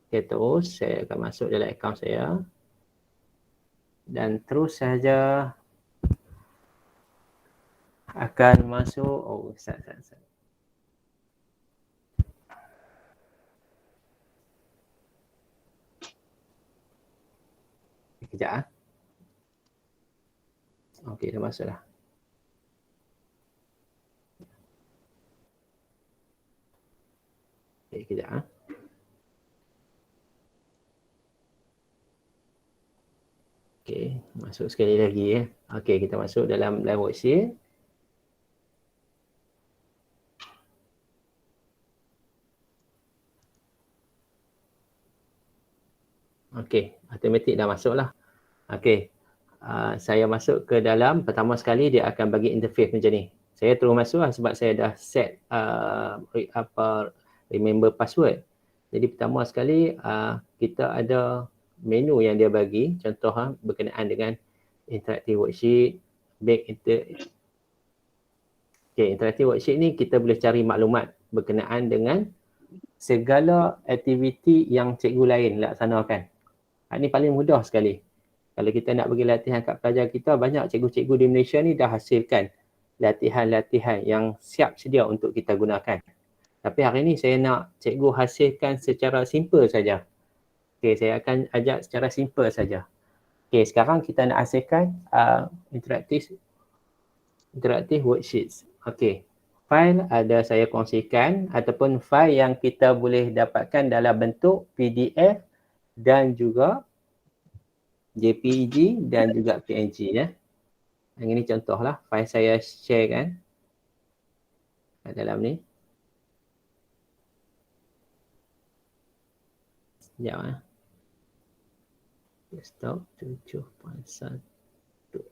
Okey, terus saya akan masuk dalam akaun saya. Dan terus sahaja akan masuk. Oh, sat. Kejap. Okey, dah masuk dah. Okey, kejap. Okey, masuk sekali lagi ya. Okey, kita masuk dalam live worksheet. Okey, automatik dah masuk lah. Okey, saya masuk ke dalam, pertama sekali dia akan bagi interface macam ni. Saya terus masuk lah sebab saya dah set remember password. Jadi pertama sekali kita ada menu yang dia bagi, contoh berkenaan dengan interactive worksheet, interactive worksheet ni kita boleh cari maklumat berkenaan dengan segala aktiviti yang cikgu lain laksanakan. Ini paling mudah sekali. Kalau kita nak bagi latihan kat pelajar kita, banyak cikgu-cikgu di Malaysia ni dah hasilkan latihan-latihan yang siap sedia untuk kita gunakan. Tapi hari ni saya nak cikgu hasilkan secara simple saja. Okey, saya akan ajak secara simple saja. Okey, sekarang kita nak hasilkan interactive worksheets. Okey, file ada saya kongsikan ataupun file yang kita boleh dapatkan dalam bentuk PDF dan juga JPG dan juga PNG ya. Yang ini contohlah file saya share kan. kat dalam ni. Sekejap. Desktop 7.1.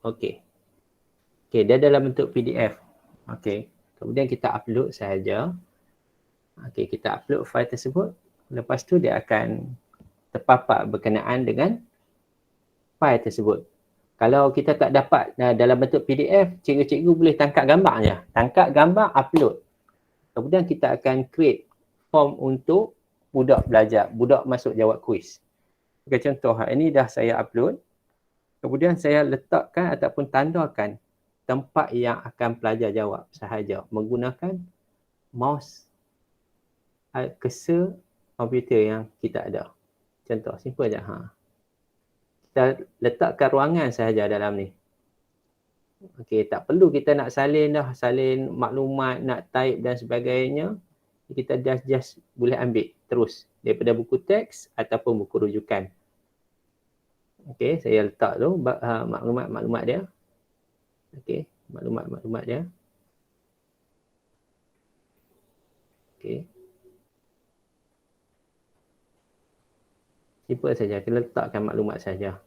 Okey. Okey, dia dalam bentuk PDF. Okey. Kemudian kita upload sahaja. Okey, kita upload file tersebut. Lepas tu dia akan terpapar berkenaan dengan file tersebut. Kalau kita tak dapat dalam bentuk PDF, cikgu-cikgu boleh tangkap gambar je. Tangkap gambar, upload. Kemudian kita akan create form untuk budak belajar, budak masuk jawab kuis. Okay, contoh, ini dah saya upload. Kemudian saya letakkan ataupun tandakan tempat yang akan pelajar jawab sahaja menggunakan mouse cursor komputer yang kita ada. Contoh, simple je. Kita letakkan ruangan sahaja dalam ni. Okey, tak perlu kita nak salin dah, salin maklumat, nak type dan sebagainya. Kita just boleh ambil terus daripada buku teks ataupun buku rujukan. Okey, saya letak tu maklumat-maklumat dia. Okey, maklumat-maklumat dia. Okey. Simple saja, kita letakkan maklumat saja.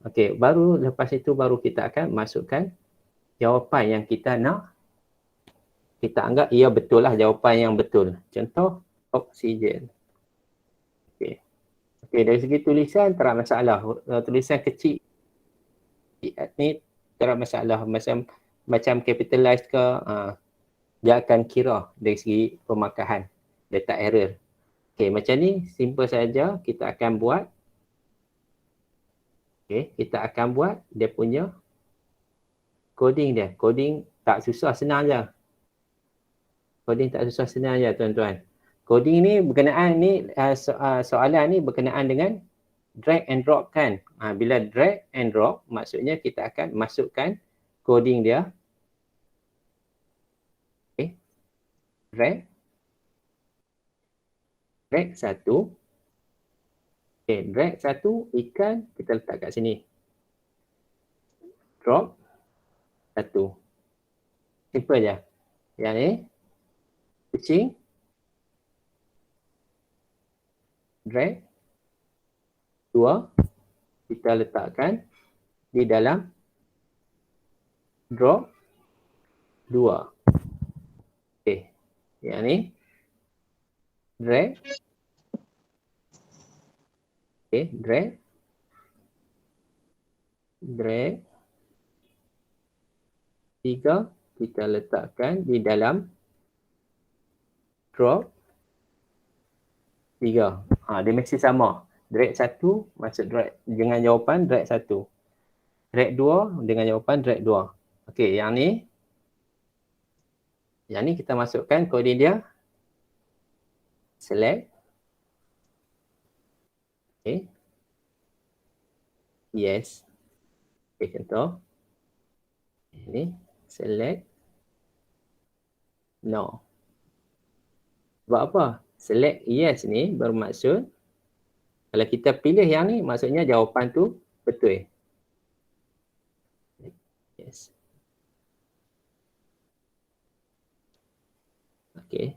Okey, baru lepas itu baru kita akan masukkan jawapan yang kita nak. Kita anggap ia betul lah jawapan yang betul. Contoh, oksigen. Okey. Okey, dari segi tulisan tak ada masalah. Tulisan kecil ni tak ada masalah. Macam capitalize ke, dia akan kira dari segi pemakahan. Dia tak error. Okey, macam ni simple saja kita akan buat. Okey, kita akan buat dia punya coding dia. Coding tak susah, senang je. Coding tak susah, senang je tuan-tuan. Coding ni berkenaan ni, soalan ni berkenaan dengan drag and drop kan. Bila drag and drop, maksudnya kita akan masukkan coding dia. Okay. Drag satu. Okay, drag satu, ikan kita letak kat sini. Drop satu. Simple je. Yang ni, kucing. Drag dua, kita letakkan di dalam drop dua. Okay, yang ni drag. Okay, drag tiga, kita letakkan di dalam drop tiga. Dia mesti sama. Drag satu masuk drag dengan jawapan drag satu. Drag dua dengan jawapan drag dua. Okey, yang ni kita masukkan coding dia. Select. Okay. Yes. Okay, contoh. Ini select. No. Sebab apa? Select yes ni bermaksud kalau kita pilih yang ni, maksudnya jawapan tu betul. Yes. Okay.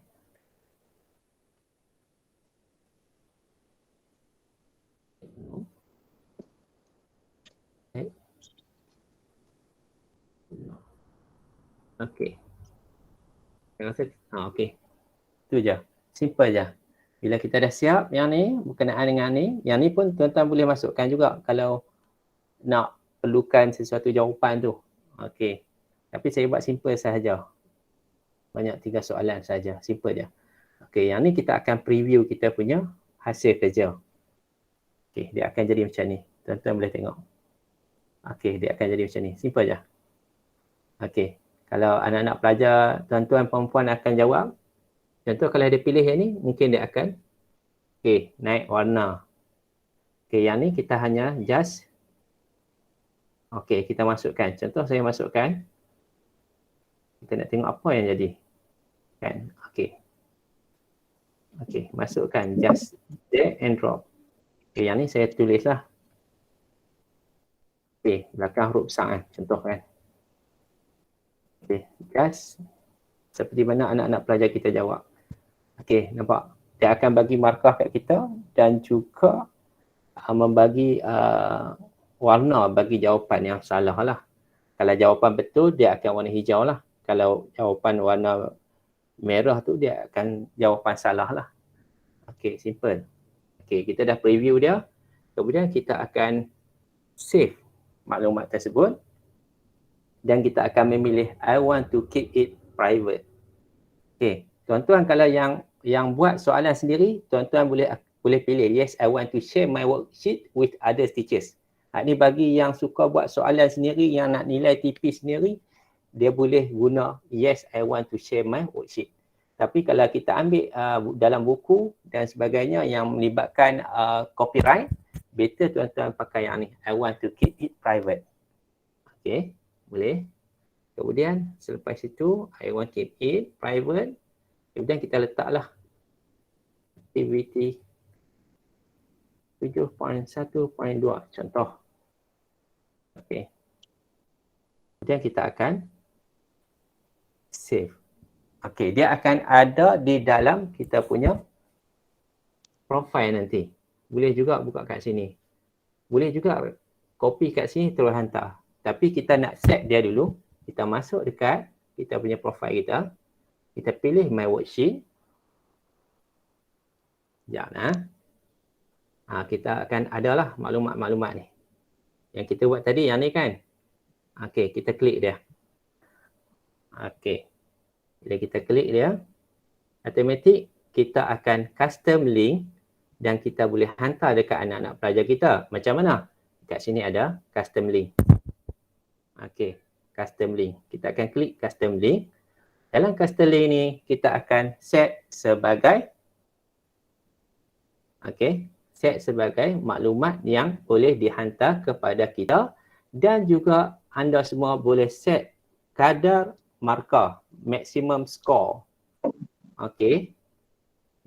Okay. Saya rasa, okay. Itu je. Simple je. Bila kita dah siap yang ni, berkenaan dengan ni, yang ni pun tuan-tuan boleh masukkan juga kalau nak perlukan sesuatu jawapan tu. Okay. Tapi saya buat simple sahaja. Banyak 3 soalan saja. Simple je. Okay. Yang ni kita akan preview kita punya hasil kerja. Okay. Dia akan jadi macam ni. Tuan-tuan boleh tengok. Okay. Dia akan jadi macam ni. Simple je. Okay. Kalau anak-anak pelajar, tuan-tuan perempuan akan jawab. Contoh kalau dia pilih yang ni, mungkin dia akan naik warna. Yang ni kita hanya just kita masukkan. Contoh saya masukkan. Kita nak tengok apa yang jadi. Kan? Masukkan just drag and drop. Yang ni saya tulislah. Belakang huruf besar kan. Contoh kan. Just seperti mana anak-anak pelajar kita jawab. Okey, nampak? Dia akan bagi markah kat kita dan juga membagi warna bagi jawapan yang salah lah. Kalau jawapan betul, dia akan warna hijau lah. Kalau jawapan warna merah tu, dia akan jawapan salah lah. Okey, simple. Okey, kita dah preview dia. Kemudian kita akan save maklumat tersebut dan kita akan memilih I want to keep it private. Okey, tuan-tuan kalau yang buat soalan sendiri, tuan-tuan boleh pilih yes, I want to share my worksheet with other teachers. Ini bagi yang suka buat soalan sendiri, yang nak nilai tipis sendiri, dia boleh guna yes, I want to share my worksheet. Tapi kalau kita ambil dalam buku dan sebagainya yang melibatkan copyright, better tuan-tuan pakai yang ni, I want to keep it private. Okey, boleh. Kemudian selepas itu, I want to keep it private. Kemudian kita letaklah aktiviti 7.1.2 contoh. Okey. Kemudian kita akan save. Okey, dia akan ada di dalam kita punya profile nanti. Boleh juga buka kat sini. Boleh juga copy kat sini terus hantar. Tapi kita nak set dia dulu. Kita masuk dekat kita punya profile kita. Kita pilih my worksheet. Sekejap nah. Kita akan adalah maklumat-maklumat ni. Yang kita buat tadi yang ni kan. Okey, kita klik dia. Okey. Bila kita klik dia, automatik kita akan custom link dan kita boleh hantar dekat anak-anak pelajar kita. Macam mana? Kat sini ada custom link. Okey, custom link. Kita akan klik custom link. Dalam custom link ni kita akan set sebagai set sebagai maklumat yang boleh dihantar kepada kita dan juga anda semua boleh set kadar markah maximum score. Okey.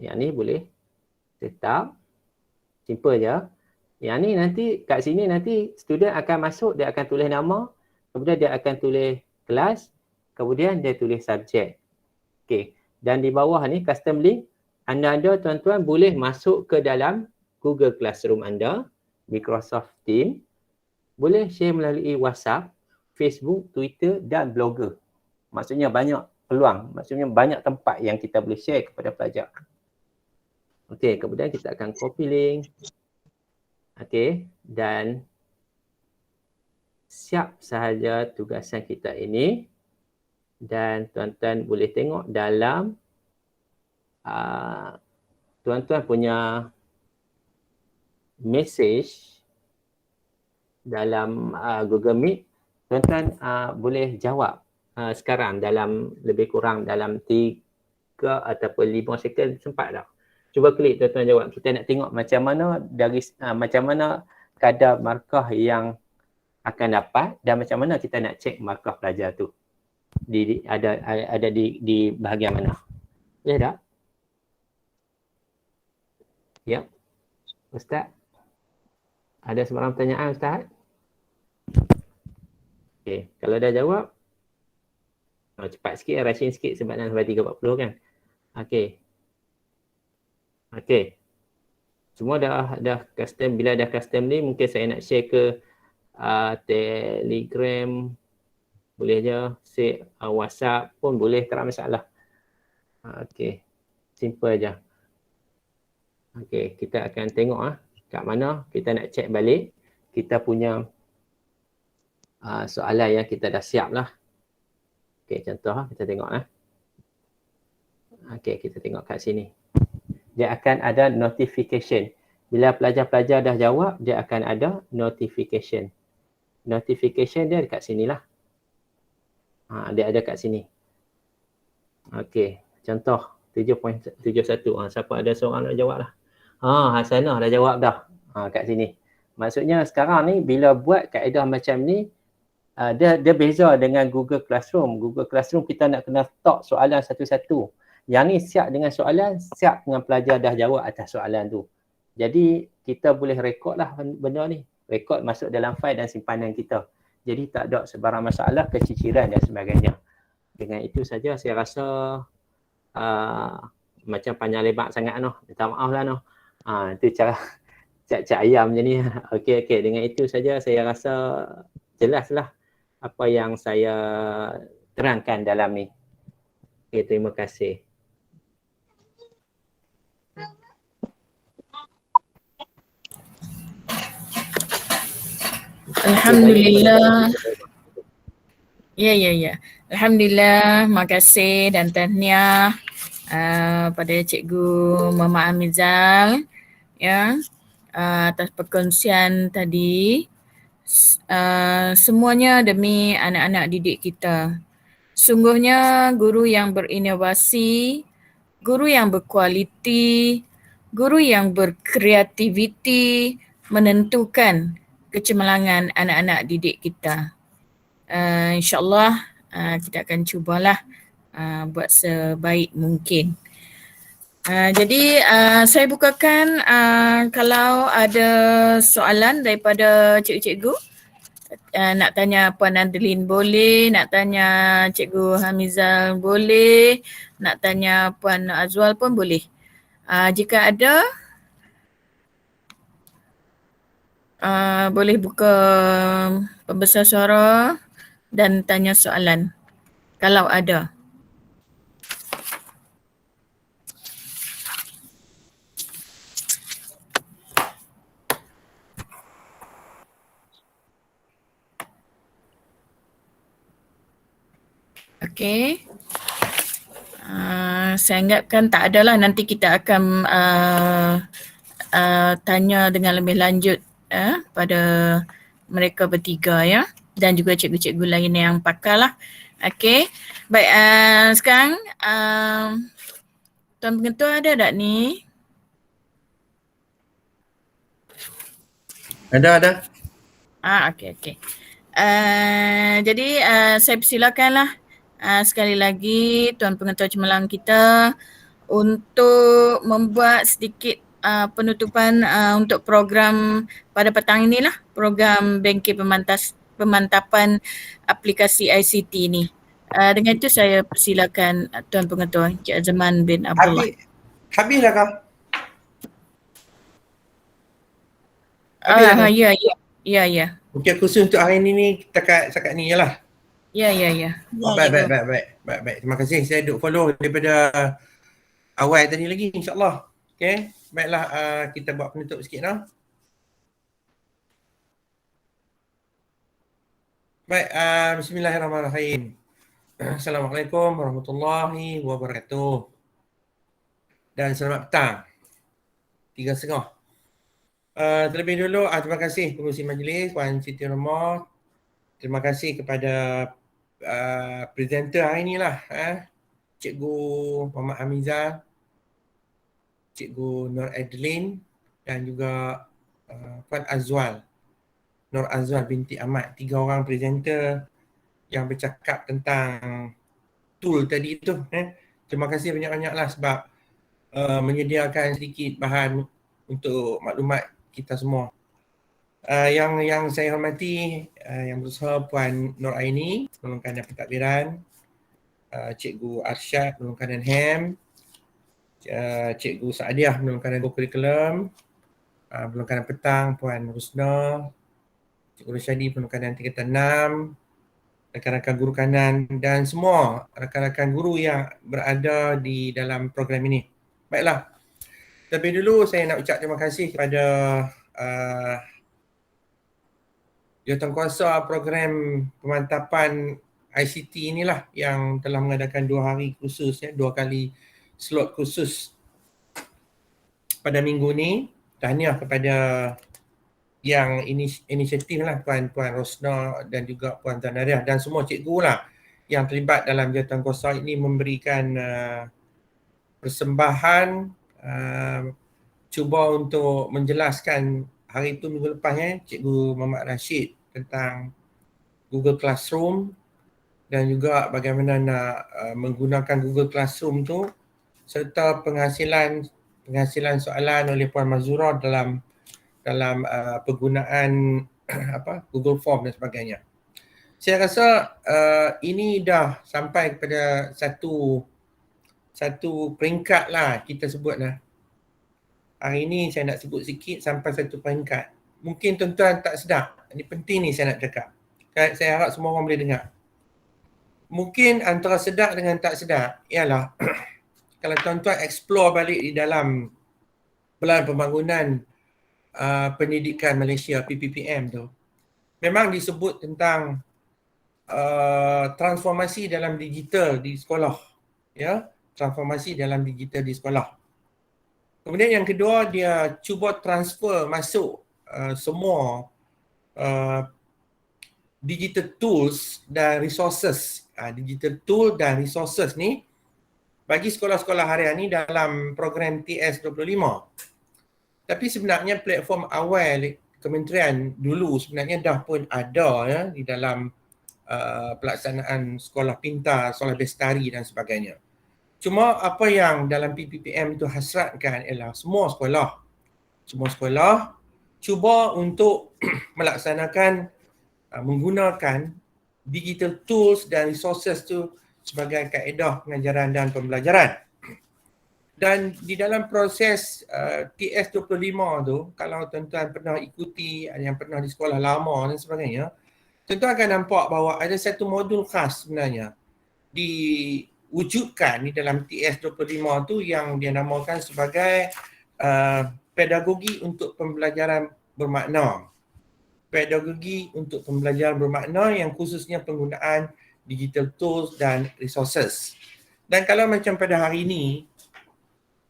Yang ni boleh tetap simple je. Yang ni nanti kat sini nanti student akan masuk, dia akan tulis nama, kemudian dia akan tulis kelas, kemudian dia tulis subjek. Okey. Dan di bawah ni custom link, anda tuan-tuan boleh masuk ke dalam Google Classroom anda, Microsoft Teams, boleh share melalui WhatsApp, Facebook, Twitter dan Blogger. Maksudnya banyak peluang, maksudnya banyak tempat yang kita boleh share kepada pelajar. Okey, kemudian kita akan copy link. Okey, dan siap sahaja tugasan kita ini. Dan tuan-tuan boleh tengok dalam tuan-tuan punya message dalam Google Meet, tuan-tuan boleh jawab sekarang dalam lebih kurang dalam 3 ataupun 5 second sempat dah. Cuba klik tuan-tuan jawab. Kita nak tengok macam mana dari macam mana kadar markah yang akan dapat dan macam mana kita nak cek markah pelajar tu. Ada di bahagian mana. Boleh tak? Ya. Ustaz. Ada sebarang pertanyaan Ustaz? Okey, kalau dah jawab cepat sikit, rushing sikit sebab dah sampai 3.40 kan. Okey. Okey. Semua dah custom, bila dah custom ni mungkin saya nak share ke Telegram, boleh je, share WhatsApp pun boleh, tak ada masalah. Okey. Simple je. Okey, kita akan tengok kat mana kita nak check balik kita punya soalan yang kita dah siap lah. Okey, contoh kita tengok Okey, kita tengok kat sini. Dia akan ada notification. Bila pelajar-pelajar dah jawab, dia akan ada notification. Notification dia dekat sini lah. Dia ada kat sini. Okey, contoh 7.71. Siapa ada seorang nak jawab lah. Hasanah dah jawab dah. Kat sini. Maksudnya sekarang ni bila buat kaedah macam ni, dia beza dengan Google Classroom. Google Classroom kita nak kena stok soalan satu-satu. Yang ni siap dengan soalan, siap dengan pelajar dah jawab atas soalan tu. Jadi kita boleh rekod lah benda ni. Rekod masuk dalam file dan simpanan kita. Jadi tak ada sebarang masalah, keciciran dan sebagainya. Dengan itu saja saya rasa macam panjang lebar sangat noh. Minta maaf lah noh. Itu cara cak ayam je ni. Okey, dengan itu saja saya rasa jelaslah apa yang saya terangkan dalam ni. Okey, terima kasih. Alhamdulillah. Ya. Alhamdulillah, makasih dan tahniah pada Cikgu Mama Amizal ya atas perkongsian tadi. Semuanya demi anak-anak didik kita. Sungguhnya guru yang berinovasi, guru yang berkualiti, guru yang berkreativiti menentukan kecemerlangan anak-anak didik kita. InsyaAllah kita akan cubalah buat sebaik mungkin. Jadi saya bukakan kalau ada soalan daripada cikgu-cikgu. Nak tanya Puan Adeline boleh, nak tanya Cikgu Hamizal boleh, nak tanya Puan Azwal pun boleh. Jika ada, boleh buka pembesar suara dan tanya soalan kalau ada. Okey. Saya anggapkan tak adalah, nanti kita akan tanya dengan lebih lanjut pada mereka bertiga ya, dan juga cikgu-cikgu lain yang pakar lah. Okey. Baik, sekarang Tuan Pengetua ada tak ni? Ada. Okey. Jadi saya persilakanlah sekali lagi Tuan Pengetua Cemerlang kita untuk membuat sedikit penutupan untuk program pada petang inilah, program bengkel pemantapan aplikasi ICT ni. Dengan itu saya persilakan Tuan Pengetua Encik Azman bin Abdullah. Habis dah kau? Ya. Okey, khusus untuk hari ni setakat ni je lah. Ya. Baik. Terima kasih. Saya duk follow daripada awal tadi lagi, insyaAllah. Okey, baiklah, kita buat penutup sikit lah. Baik, bismillahirrahmanirrahim. Assalamualaikum warahmatullahi wabarakatuh. Dan selamat petang. 3.30. Terlebih dulu, terima kasih pengurusi majlis Puan Siti Roma. Terima kasih kepada presenter hari ni lah, Cikgu Muhammad Hamizal, Cikgu Nur Adeline dan juga Puan Azwal, Nur Azwal binti Ahmad. 3 orang presenter yang bercakap tentang tool tadi tu. Terima kasih banyak-banyaklah sebab menyediakan sedikit bahan untuk maklumat kita semua. Yang saya hormati, yang berusaha Puan Nur Aini, penolong kanan pentadbiran, Cikgu Arsyad, penolong kanan HEM, Cikgu Saadiah, penolong kanan Go-Curriculum, penolong kanan petang Puan Rusna, Cikgu Rusyadi, penolong kanan tingkatan 6, rakan-rakan guru kanan dan semua rakan-rakan guru yang berada di dalam program ini. Baiklah, terlebih dulu saya nak ucap terima kasih kepada jawatankuasa program pemantapan ICT inilah yang telah mengadakan 2 hari khusus, 2 kali slot khusus pada minggu ni. Tahniah kepada yang inisiatif lah, Puan Rosna dan juga Puan Zanariah dan semua cikgu lah yang terlibat dalam jawatankuasa ini memberikan persembahan, cuba untuk menjelaskan hari itu minggu lepas Cikgu Muhammad Rashid tentang Google Classroom dan juga bagaimana nak menggunakan Google Classroom tu serta penghasilan soalan oleh Puan Mazura dalam penggunaan Google Form dan sebagainya. Saya rasa ini dah sampai kepada satu peringkat lah kita sebut lah. Hari ini saya nak sebut sikit sampai satu peringkat. Mungkin tuan-tuan tak sedar. Ini penting ni saya nak cakap. Saya harap semua orang boleh dengar. Mungkin antara sedar dengan tak sedar ialah kalau tuan-tuan explore balik di dalam Pelan Pembangunan Pendidikan Malaysia PPPM tu, memang disebut tentang transformasi dalam digital di sekolah, ya, transformasi dalam digital di sekolah. Kemudian yang kedua, dia cuba transfer masuk semua digital tools dan resources. Digital tool dan resources ni bagi sekolah-sekolah harian ni dalam program TS25. Tapi sebenarnya platform awal kementerian dulu sebenarnya dah pun ada, ya, di dalam pelaksanaan sekolah pintar, sekolah bestari dan sebagainya. Cuma apa yang dalam PPPM itu hasratkan ialah semua sekolah cuba untuk melaksanakan menggunakan digital tools dan resources tu sebagai kaedah pengajaran dan pembelajaran. Dan di dalam proses TS25 tu, kalau tuan-tuan pernah ikuti, ada yang pernah di sekolah lama dan sebagainya, tuan-tuan akan nampak bahawa ada satu modul khas sebenarnya diwujudkan di dalam TS25 tu yang dia namakan sebagai pedagogi untuk pembelajaran bermakna. Pedagogi untuk pembelajaran bermakna yang khususnya penggunaan digital tools dan resources. Dan kalau macam pada hari ini,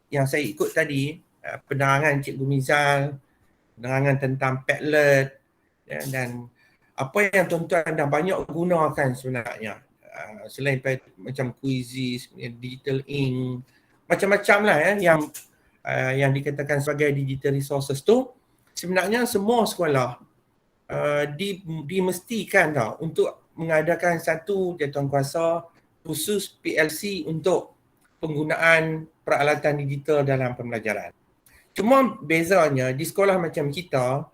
yang saya ikut tadi, penerangan Cikgu Mizal, penerangan tentang Padlet, ya, dan apa yang tuan-tuan dah banyak gunakan sebenarnya. Selain macam Quizzes, Digital Ink, macam-macam lah, ya, yang dikatakan sebagai digital resources tu, sebenarnya semua sekolah dimestikan tau untuk mengadakan satu jawatankuasa khusus PLC untuk penggunaan peralatan digital dalam pembelajaran. Cuma bezanya di sekolah macam kita,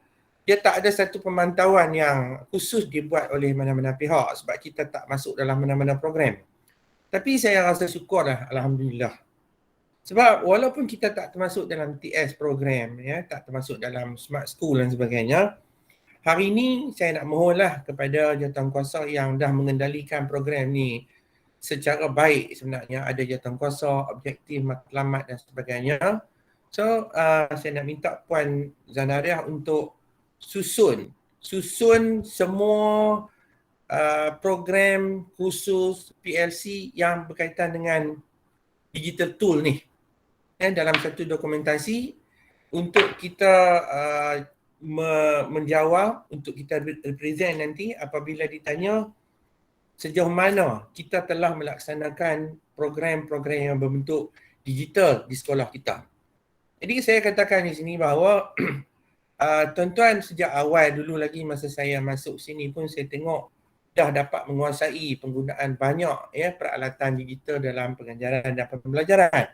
dia tak ada satu pemantauan yang khusus dibuat oleh mana-mana pihak sebab kita tak masuk dalam mana-mana program. Tapi saya rasa syukurlah, alhamdulillah. Sebab walaupun kita tak termasuk dalam TS program, ya, tak termasuk dalam smart school dan sebagainya, hari ini saya nak mohonlah kepada jawatankuasa yang dah mengendalikan program ni secara baik sebenarnya, ada jawatankuasa, objektif, matlamat dan sebagainya. So, saya nak minta Puan Zanariah untuk susun semua program khusus PLC yang berkaitan dengan digital tool ni, dalam satu dokumentasi untuk kita menjawab, untuk kita represent nanti apabila ditanya sejauh mana kita telah melaksanakan program-program yang berbentuk digital di sekolah kita. Jadi saya katakan di sini bahawa tuan-tuan sejak awal dulu lagi masa saya masuk sini pun saya tengok dah dapat menguasai penggunaan banyak, ya, peralatan digital dalam pengajaran dan pembelajaran.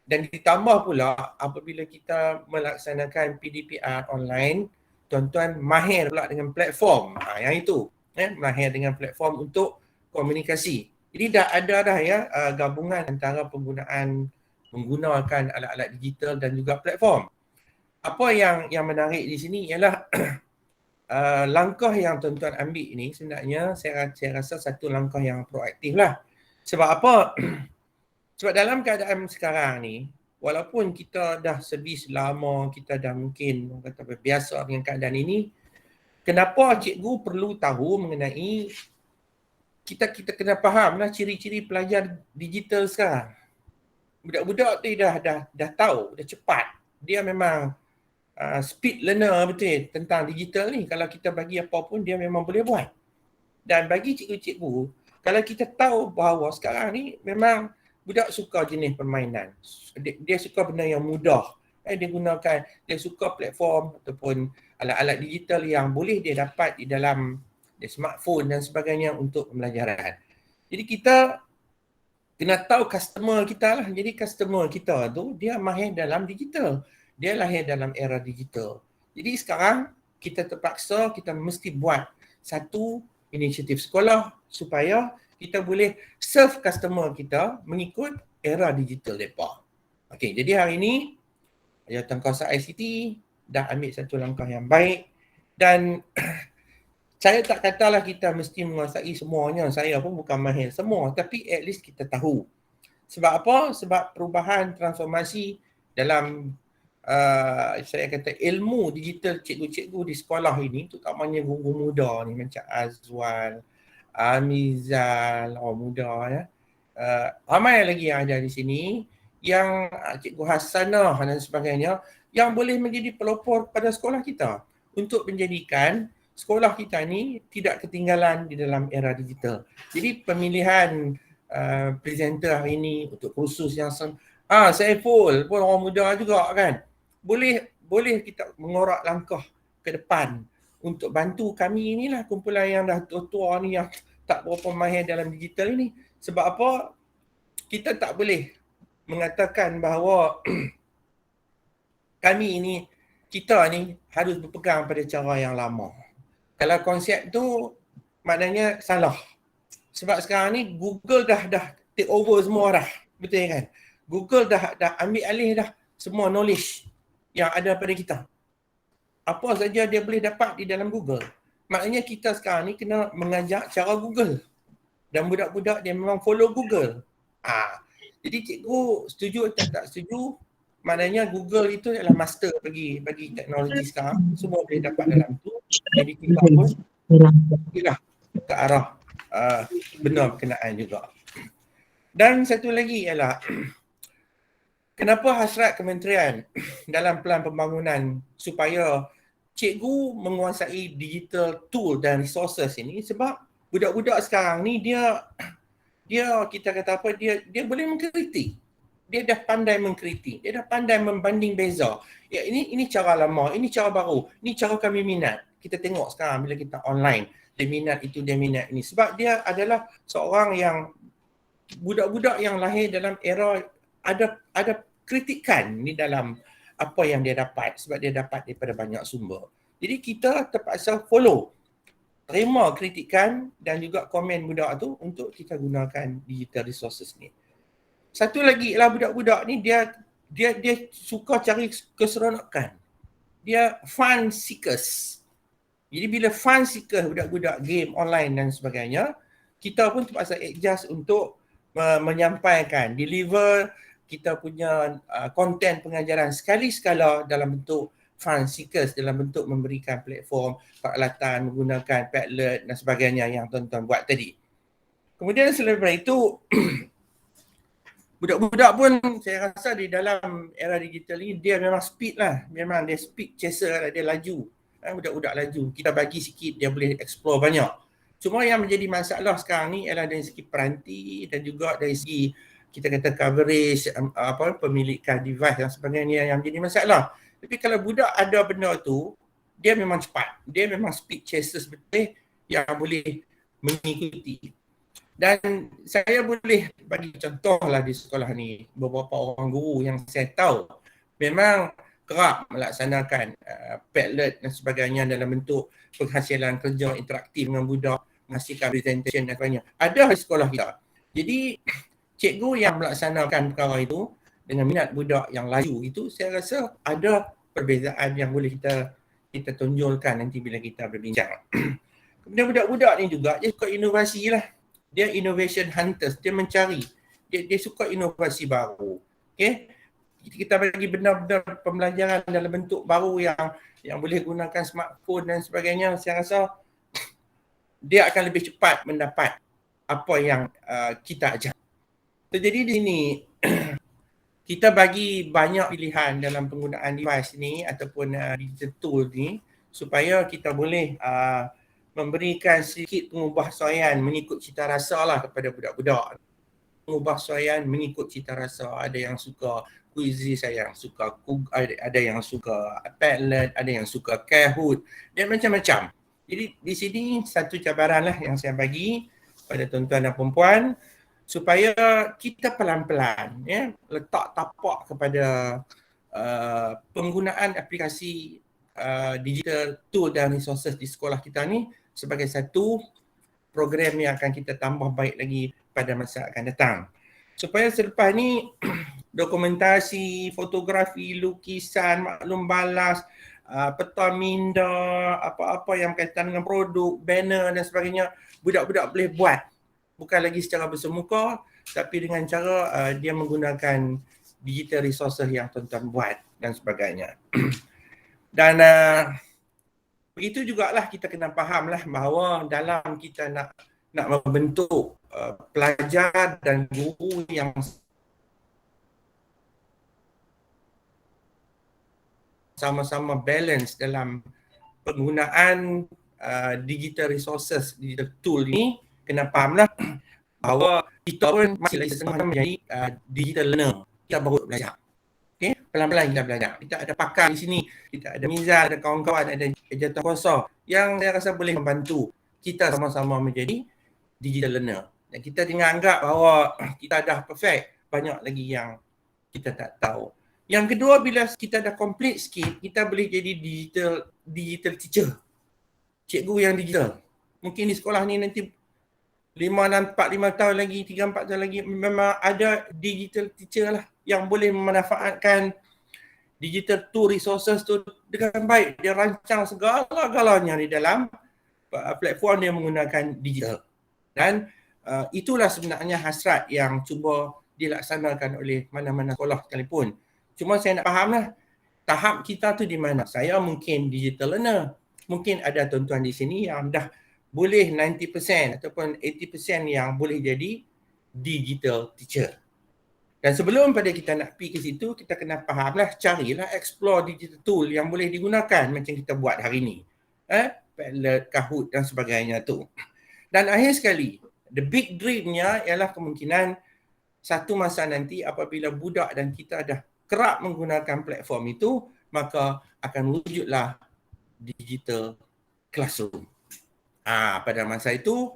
Dan ditambah pula apabila kita melaksanakan PDPR online, tuan-tuan mahir pula dengan platform. Yang itu, mahir dengan platform untuk komunikasi. Jadi dah ada dah, ya, gabungan antara menggunakan alat-alat digital dan juga platform. Apa yang menarik di sini ialah langkah yang tuan-tuan ambil ini sebenarnya saya rasa satu langkah yang proaktif lah. Sebab apa? Sebab dalam keadaan sekarang ni, walaupun kita dah servis lama, kita dah mungkin kata biasa dengan keadaan ini, kenapa cikgu perlu tahu mengenai, kita kena faham lah ciri-ciri pelajar digital sekarang. Budak-budak tu dah tahu, dah cepat. Dia memang speed learner betul tentang digital ni. Kalau kita bagi apa pun, dia memang boleh buat. Dan bagi cikgu-cikgu, kalau kita tahu bahawa sekarang ni memang budak suka jenis permainan. Dia suka benda yang mudah. Dia suka platform ataupun alat-alat digital yang boleh dia dapat di dalam smartphone dan sebagainya untuk pembelajaran. Jadi kita kena tahu customer kita lah. Jadi customer kita tu dia mahir dalam digital. Dia lahir dalam era digital. Jadi sekarang kita terpaksa kita mesti buat satu inisiatif sekolah supaya kita boleh serve customer kita mengikut era digital mereka. Okey, jadi hari ini Jawatankuasa ICT dah ambil satu langkah yang baik dan saya tak katalah kita mesti menguasai semuanya. Saya pun bukan mahir semua, tapi at least kita tahu. Sebab apa? Sebab perubahan transformasi dalam saya kata ilmu digital cikgu-cikgu di sekolah ini, terutamanya guru muda ni macam Azwal, Amizal, orang muda ya. Ramai lagi yang ada di sini yang Cikgu Hasanah dan sebagainya yang boleh menjadi pelopor pada sekolah kita untuk menjadikan sekolah kita ni tidak ketinggalan di dalam era digital. Jadi pemilihan presenter hari ini untuk kursus yang Saiful pun orang muda juga kan. Boleh kita mengorak langkah ke depan untuk bantu kami inilah kumpulan yang dah tua-tua ni yang tak berapa mahir dalam digital ini. Sebab apa? Kita tak boleh mengatakan bahawa kita ni harus berpegang pada cara yang lama. Kalau konsep tu maknanya salah. Sebab sekarang ni Google dah take over semua dah. Betul kan? Google dah ambil alih dah semua knowledge yang ada pada kita. Apa saja dia boleh dapat di dalam Google. Maknanya kita sekarang ni kena mengajar cara Google. Dan budak-budak dia memang follow Google. Jadi cikgu setuju atau tak setuju, maknanya Google itu adalah master bagi teknologi sekarang. Semua boleh dapat dalam tu. Jadi kita pun pergilah ke arah benar berkenaan juga. Dan satu lagi ialah kenapa hasrat kementerian dalam pelan pembangunan supaya cikgu menguasai digital tool dan resources ini, sebab budak-budak sekarang ni dia kita kata apa, dia boleh mengkritik. Dia dah pandai mengkritik, dia dah pandai membanding beza. Ya, ini cara lama, ini cara baru, ini cara kami minat. Kita tengok sekarang bila kita online, dia minat itu, dia minat ini. Sebab dia adalah seorang yang budak-budak yang lahir dalam era ada kritikan di dalam apa yang dia dapat, sebab dia dapat daripada banyak sumber. Jadi kita terpaksa follow, terima kritikan dan juga komen budak tu untuk kita gunakan digital resources ni. Satu lagi ialah budak-budak ni dia suka cari keseronokan. Dia fun seekers. Jadi bila fun seekers budak-budak game online dan sebagainya, kita pun terpaksa adjust untuk menyampaikan, deliver kita punya konten pengajaran sekali-sekala dalam bentuk fun seekers, dalam bentuk memberikan platform, peralatan, menggunakan Padlet dan sebagainya yang tuan-tuan buat tadi. Kemudian selain daripada itu, budak-budak pun saya rasa di dalam era digital ni dia memang speed lah. Memang dia speed chaser lah, dia laju. Budak-budak laju. Kita bagi sikit dia boleh explore banyak. Cuma yang menjadi masalah sekarang ni ialah dari segi peranti dan juga dari segi kita kata coverage, pemilikan device dan sebagainya yang menjadi masalah. Tapi kalau budak ada benda tu, dia memang cepat. Dia memang speed chasers betul yang boleh mengikuti. Dan saya boleh bagi contoh lah di sekolah ni, beberapa orang guru yang saya tahu memang kerap melaksanakan Padlet dan sebagainya dalam bentuk penghasilan kerja interaktif dengan budak, menghasilkan presentation dan sebagainya. Ada di sekolah kita. Jadi cikgu yang melaksanakan perkara itu dengan minat budak yang laju itu, saya rasa ada perbezaan yang boleh kita tonjolkan nanti bila kita berbincang. Kemudian budak-budak ni juga dia suka inovasi lah. Dia innovation hunters, dia mencari. Dia suka inovasi baru. Okay? Kita bagi benar-benar pembelajaran dalam bentuk baru yang boleh gunakan smartphone dan sebagainya, saya rasa dia akan lebih cepat mendapat apa yang kita ajar. Jadi di sini kita bagi banyak pilihan dalam penggunaan device ni ataupun digital tool ni supaya kita boleh memberikan sedikit pengubahsuaian mengikut cita rasa lah kepada budak-budak. Pengubahsuaian mengikut cita rasa. Ada yang suka Quizy, saya yang suka ada yang suka Padlet, ada yang suka Kahoot dan macam-macam. Jadi di sini satu cabaran lah yang saya bagi pada tuan-tuan dan puan-puan supaya kita pelan-pelan letak tapak kepada penggunaan aplikasi digital tool dan resources di sekolah kita ni sebagai satu program yang akan kita tambah baik lagi pada masa akan datang. Supaya selepas ni dokumentasi, fotografi, lukisan, maklum balas, peta minda, apa-apa yang berkaitan dengan produk, banner dan sebagainya, budak-budak boleh buat. Bukan lagi secara bersemuka, tapi dengan cara dia menggunakan digital resources yang tuan-tuan buat dan sebagainya. Dan begitu jugalah kita kena fahamlah bahawa dalam kita nak membentuk pelajar dan guru yang sama-sama balance dalam penggunaan digital resources, digital tool ni, kena fahamlah bahawa kita pun masih lagi setengah menjadi digital learner. Kita baru belajar. Okay? Pelan-pelan kita belajar. Kita ada pakar di sini, kita ada Mizal, ada kawan-kawan, ada jatuh kuasa yang saya rasa boleh membantu kita sama-sama menjadi digital learner. Dan kita jangan anggap bahawa kita dah perfect, banyak lagi yang kita tak tahu. Yang kedua, bila kita dah complete sikit, kita boleh jadi digital teacher. Cikgu yang digital. Mungkin di sekolah ni nanti 4-5 tahun lagi, 3-4 tahun lagi, memang ada digital teacher lah yang boleh memanfaatkan digital tool resources tu dengan baik. Dia rancang segala-galanya di dalam platform dia menggunakan digital. Dan itulah sebenarnya hasrat yang cuba dilaksanakan oleh mana-mana sekolah sekalipun. Cuma saya nak fahamlah tahap kita tu di mana. Saya mungkin digital learner. Mungkin ada tuan-tuan di sini yang dah boleh 90% ataupun 80% yang boleh jadi digital teacher. Dan sebelum pada kita nak pergi ke situ, kita kena fahamlah, carilah explore digital tool yang boleh digunakan macam kita buat hari ni. Padlet, Kahoot dan sebagainya tu. Dan akhir sekali, the big dreamnya ialah kemungkinan satu masa nanti apabila budak dan kita dah kerap menggunakan platform itu, maka akan wujudlah digital classroom. Pada masa itu,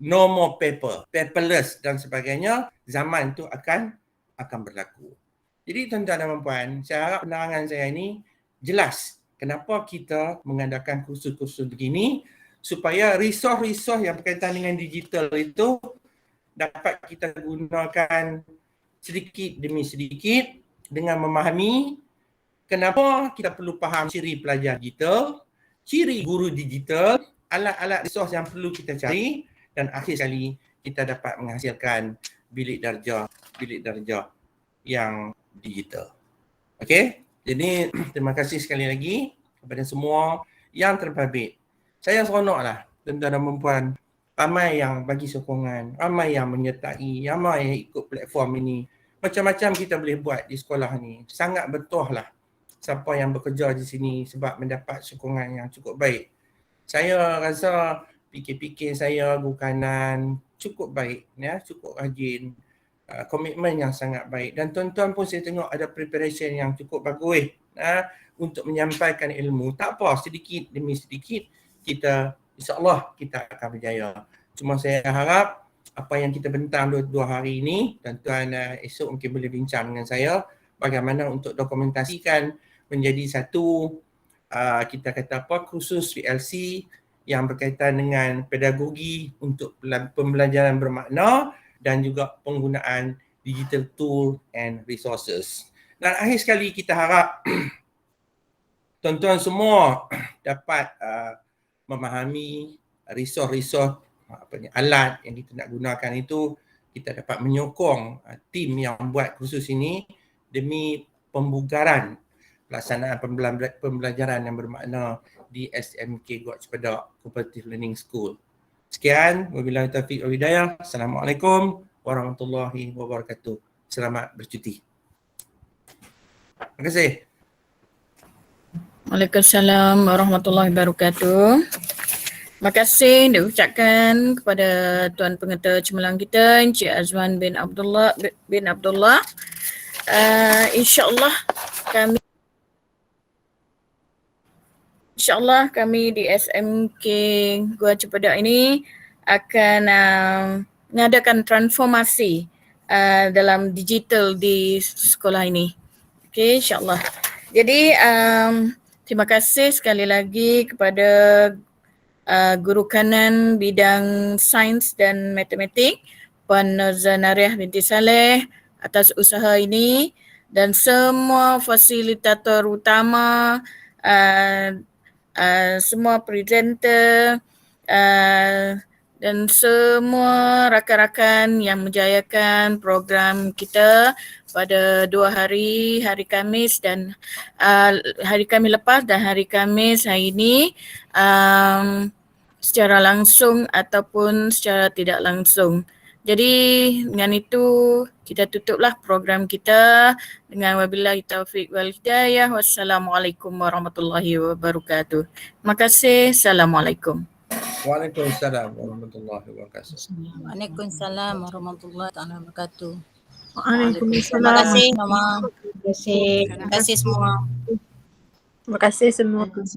no more paper, paperless dan sebagainya, zaman tu akan berlaku. Jadi tuan-tuan dan puan, saya harap penerangan saya ini jelas kenapa kita mengadakan kursus-kursus begini, supaya resource-resource yang berkaitan dengan digital itu dapat kita gunakan sedikit demi sedikit dengan memahami kenapa kita perlu faham ciri pelajar digital, ciri guru digital, alat-alat resource yang perlu kita cari, dan akhir sekali kita dapat menghasilkan bilik darjah yang digital. Okey? Jadi terima kasih sekali lagi kepada semua yang terbabit. Saya seronoklah tuan-tuan dan puan, ramai yang bagi sokongan, ramai yang menyertai, ramai yang ikut platform ini. Macam-macam kita boleh buat di sekolah ni. Sangat betuhlah siapa yang bekerja di sini sebab mendapat sokongan yang cukup baik. Saya rasa fikir-fikir saya, guru kanan cukup baik, ya, cukup rajin, komitmen yang sangat baik, dan tuan-tuan pun saya tengok ada preparation yang cukup bagus untuk menyampaikan ilmu. Tak apa, sedikit demi sedikit kita, insya-Allah kita akan berjaya. Cuma saya harap apa yang kita bentang dua hari ini, tuan-tuan esok mungkin boleh bincang dengan saya bagaimana untuk dokumentasikan menjadi satu kita kata apa, kursus VLC yang berkaitan dengan pedagogi untuk pembelajaran bermakna dan juga penggunaan digital tool and resources. Dan akhir sekali kita harap tuan-tuan semua dapat memahami resource-resource alat yang kita nak gunakan itu. Kita dapat menyokong tim yang buat kursus ini demi pembugaran pelaksanaan pembelajaran yang bermakna di SMK Gua Cepadak Cooperative Learning School. Sekian, wabillahi taufiq wal hidayah. Assalamualaikum warahmatullahi wabarakatuh. Selamat bercuti. Terima kasih. Waalaikumsalam warahmatullahi wabarakatuh. Terima kasih diucapkan kepada Tuan Pengetua Cemerlang kita, Encik Azman bin Abdullah. InsyaAllah kami di SMK Gua Cepadak ini akan mengadakan transformasi dalam digital di sekolah ini. Okey, insyaAllah. Jadi terima kasih sekali lagi kepada guru kanan bidang sains dan matematik Puan Zanariah binti Saleh atas usaha ini, dan semua fasilitator utama, semua presenter dan semua rakan-rakan yang menjayakan program kita pada 2 hari, hari Khamis dan hari Khamis lepas dan hari Khamis hari ini, secara langsung ataupun secara tidak langsung. Jadi dengan itu kita tutuplah program kita dengan wabillahi taufiq wal hidayah. Wassalamualaikum warahmatullahi wabarakatuh. Terima kasih. Assalamualaikum. Waalaikumsalam warahmatullahi wabarakatuh. Waalaikumsalam warahmatullahi wabarakatuh. Waalaikumsalam. Terima kasih semua. Terima kasih. Terima kasih semua. Terima kasih semua.